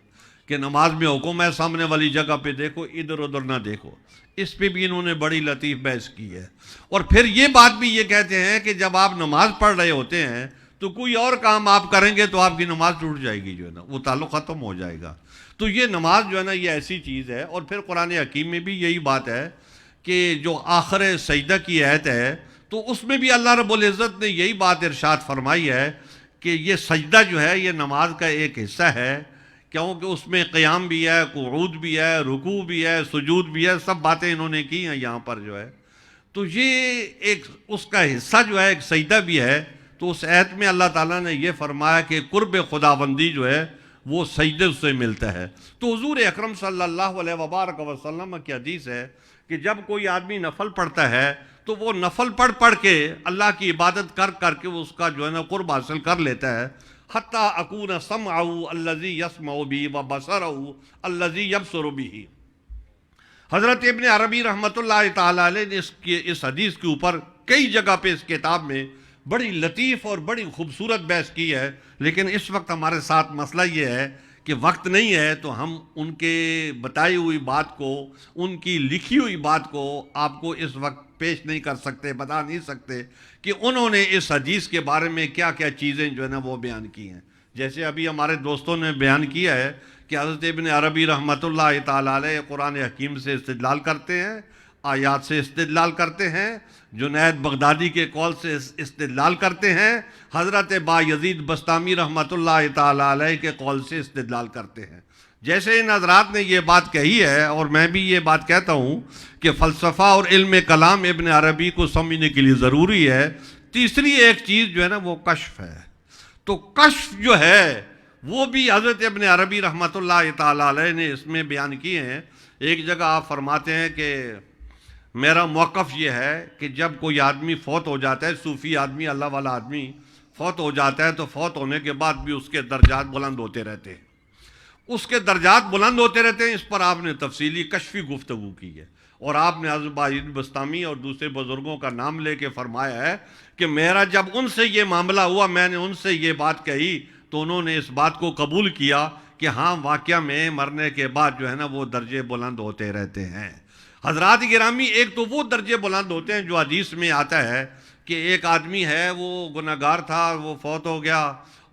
کہ نماز میں حکم ہے سامنے والی جگہ پہ دیکھو، ادھر ادھر نہ دیکھو. اس پہ بھی انہوں نے بڑی لطیف بحث کی ہے. اور پھر یہ بات بھی یہ کہتے ہیں کہ جب آپ نماز پڑھ رہے ہوتے ہیں تو کوئی اور کام آپ کریں گے تو آپ کی نماز ٹوٹ جائے گی جو ہے نا، وہ تعلق ختم ہو جائے گا. تو یہ نماز جو ہے نا یہ ایسی چیز ہے. اور پھر قرآن حکیم میں بھی یہی بات ہے کہ جو آخر سجدہ کی آیت ہے تو اس میں بھی اللہ رب العزت نے یہی بات ارشاد فرمائی ہے کہ یہ سجدہ جو ہے یہ نماز کا ایک حصہ ہے، کیونکہ اس میں قیام بھی ہے، قعود بھی ہے، رکوع بھی ہے، سجود بھی ہے، سب باتیں انہوں نے کی ہیں یہاں پر جو ہے. تو یہ ایک اس کا حصہ جو ہے ایک سجدہ بھی ہے. تو اس آیت میں اللہ تعالیٰ نے یہ فرمایا کہ قرب خداوندی جو ہے وہ سجدے سے ملتا ہے. تو حضور اکرم صلی اللہ علیہ وبارک وسلم کی حدیث ہے کہ جب کوئی آدمی نفل پڑھتا ہے تو وہ نفل پڑھ کے اللہ کی عبادت کر کے وہ اس کا جو ہے نا قرب حاصل کر لیتا ہے. حتی اکون سمعہ الذی یسمع بہ وبصرہ الذی یبصر بہ. حضرت ابن عربی رحمۃ اللہ تعالی علیہ نے اس حدیث کے اوپر کئی جگہ پہ اس کتاب میں بڑی لطیف اور بڑی خوبصورت بحث کی ہے. لیکن اس وقت ہمارے ساتھ مسئلہ یہ ہے کہ وقت نہیں ہے، تو ہم ان کے بتائی ہوئی بات کو، ان کی لکھی ہوئی بات کو آپ کو اس وقت پیش نہیں کر سکتے، بتا نہیں سکتے کہ انہوں نے اس حدیث کے بارے میں کیا کیا چیزیں جو ہے نا وہ بیان کی ہیں. جیسے ابھی ہمارے دوستوں نے بیان کیا ہے کہ حضرت ابن عربی رحمۃ اللہ تعالی علیہ قرآن حکیم سے استدلال کرتے ہیں، آیات سے استدلال کرتے ہیں، جنید بغدادی کے قول سے استدلال کرتے ہیں، حضرت با یزید بستامی رحمۃ اللہ تعالی علیہ کے قول سے استدلال کرتے ہیں. جیسے ان حضرات نے یہ بات کہی ہے، اور میں بھی یہ بات کہتا ہوں کہ فلسفہ اور علم کلام ابن عربی کو سمجھنے کے لیے ضروری ہے، تیسری ایک چیز جو ہے نا وہ کشف ہے۔ تو کشف جو ہے وہ بھی حضرت ابن عربی رحمۃ اللہ تعالی علیہ نے اس میں بیان کیے ہیں۔ ایک جگہ آپ فرماتے ہیں کہ میرا موقف یہ ہے کہ جب کوئی آدمی فوت ہو جاتا ہے، صوفی آدمی، اللہ والا آدمی فوت ہو جاتا ہے، تو فوت ہونے کے بعد بھی اس کے درجات بلند ہوتے رہتے ہیں، اس کے درجات بلند ہوتے رہتے ہیں۔ اس پر آپ نے تفصیلی کشفی گفتگو کی ہے، اور آپ نے حضرت باجد بستامی اور دوسرے بزرگوں کا نام لے کے فرمایا ہے کہ میرا جب ان سے یہ معاملہ ہوا، میں نے ان سے یہ بات کہی تو انہوں نے اس بات کو قبول کیا کہ ہاں واقعہ میں مرنے کے بعد جو ہے نا وہ درجے بلند ہوتے رہتے ہیں۔ حضرات گرامی، ایک تو وہ درجے بلند ہوتے ہیں جو حدیث میں آتا ہے کہ ایک آدمی ہے، وہ گناہگار تھا، وہ فوت ہو گیا،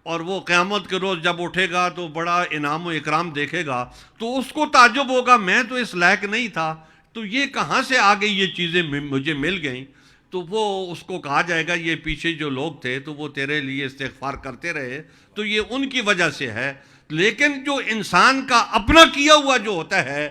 اور وہ قیامت کے روز جب اٹھے گا تو بڑا انعام و اکرام دیکھے گا، تو اس کو تعجب ہوگا میں تو اس لائق نہیں تھا، تو یہ کہاں سے آ گئی، یہ چیزیں مجھے مل گئیں۔ تو وہ اس کو کہا جائے گا یہ پیچھے جو لوگ تھے تو وہ تیرے لیے استغفار کرتے رہے، تو یہ ان کی وجہ سے ہے۔ لیکن جو انسان کا اپنا کیا ہوا جو ہوتا ہے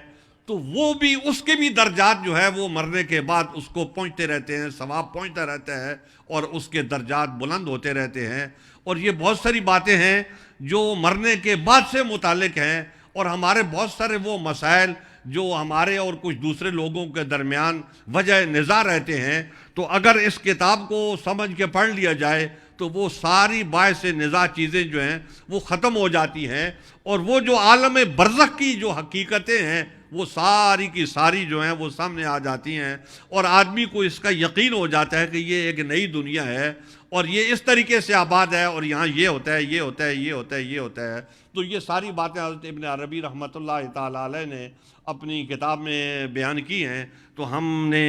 تو وہ بھی، اس کے بھی درجات جو ہے وہ مرنے کے بعد اس کو پہنچتے رہتے ہیں، ثواب پہنچتا رہتا ہے، اور اس کے درجات بلند ہوتے رہتے ہیں۔ اور یہ بہت ساری باتیں ہیں جو مرنے کے بعد سے متعلق ہیں، اور ہمارے بہت سارے وہ مسائل جو ہمارے اور کچھ دوسرے لوگوں کے درمیان وجہ نزاع رہتے ہیں، تو اگر اس کتاب کو سمجھ کے پڑھ لیا جائے تو وہ ساری باعث نزاع چیزیں جو ہیں وہ ختم ہو جاتی ہیں، اور وہ جو عالم برزخ کی جو حقیقتیں ہیں وہ ساری کی ساری جو ہیں وہ سامنے آ جاتی ہیں، اور آدمی کو اس کا یقین ہو جاتا ہے کہ یہ ایک نئی دنیا ہے، اور یہ اس طریقے سے آباد ہے، اور یہاں یہ ہوتا ہے، یہ ہوتا ہے، یہ ہوتا ہے، یہ ہوتا ہے۔ تو یہ ساری باتیں حضرت ابن عربی رحمۃ اللہ تعالی علیہ نے اپنی کتاب میں بیان کی ہیں۔ تو ہم نے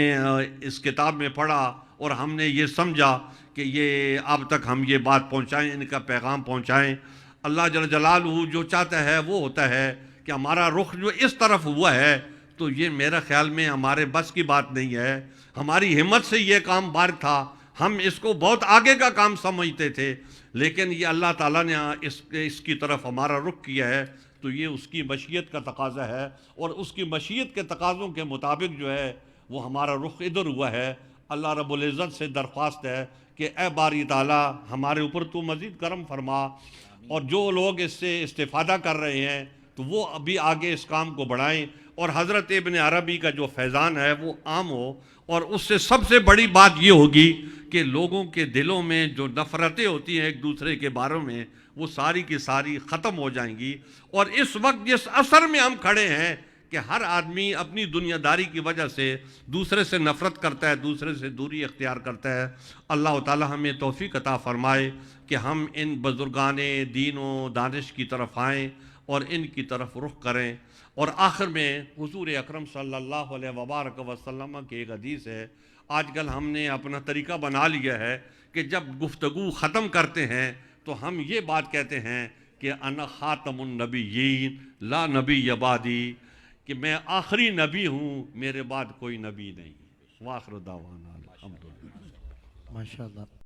اس کتاب میں پڑھا اور ہم نے یہ سمجھا کہ یہ اب تک ہم یہ بات پہنچائیں، ان کا پیغام پہنچائیں۔ اللہ جل جلالہ جو چاہتا ہے وہ ہوتا ہے کہ ہمارا رخ جو اس طرف ہوا ہے، تو یہ میرا خیال میں ہمارے بس کی بات نہیں ہے، ہماری ہمت سے یہ کام بار تھا، ہم اس کو بہت آگے کا کام سمجھتے تھے، لیکن یہ اللہ تعالیٰ نے اس کی طرف ہمارا رخ کیا ہے، تو یہ اس کی مشیت کا تقاضا ہے، اور اس کی مشیت کے تقاضوں کے مطابق جو ہے وہ ہمارا رخ ادھر ہوا ہے۔ اللہ رب العزت سے درخواست ہے کہ اے باری تعالیٰ ہمارے اوپر تو مزید کرم فرما، اور جو لوگ اس سے استفادہ کر رہے ہیں تو وہ ابھی آگے اس کام کو بڑھائیں، اور حضرت ابن عربی کا جو فیضان ہے وہ عام ہو۔ اور اس سے سب سے بڑی بات یہ ہوگی کہ لوگوں کے دلوں میں جو نفرتیں ہوتی ہیں ایک دوسرے کے بارے میں، وہ ساری کی ساری ختم ہو جائیں گی۔ اور اس وقت جس عصر میں ہم کھڑے ہیں کہ ہر آدمی اپنی دنیا داری کی وجہ سے دوسرے سے نفرت کرتا ہے، دوسرے سے دوری اختیار کرتا ہے، اللہ تعالی ہمیں توفیق عطا فرمائے کہ ہم ان بزرگان دین و دانش کی طرف آئیں اور ان کی طرف رخ کریں۔ اور آخر میں حضور اکرم صلی اللہ علیہ وبارک وسلم کی ایک حدیث ہے۔ آج کل ہم نے اپنا طریقہ بنا لیا ہے کہ جب گفتگو ختم کرتے ہیں تو ہم یہ بات کہتے ہیں کہ انا خاتم النبیین لا نبی بعدی، کہ میں آخری نبی ہوں، میرے بعد کوئی نبی نہیں۔ وآخر دعوانا الحمدللہ۔ ماشاءاللہ۔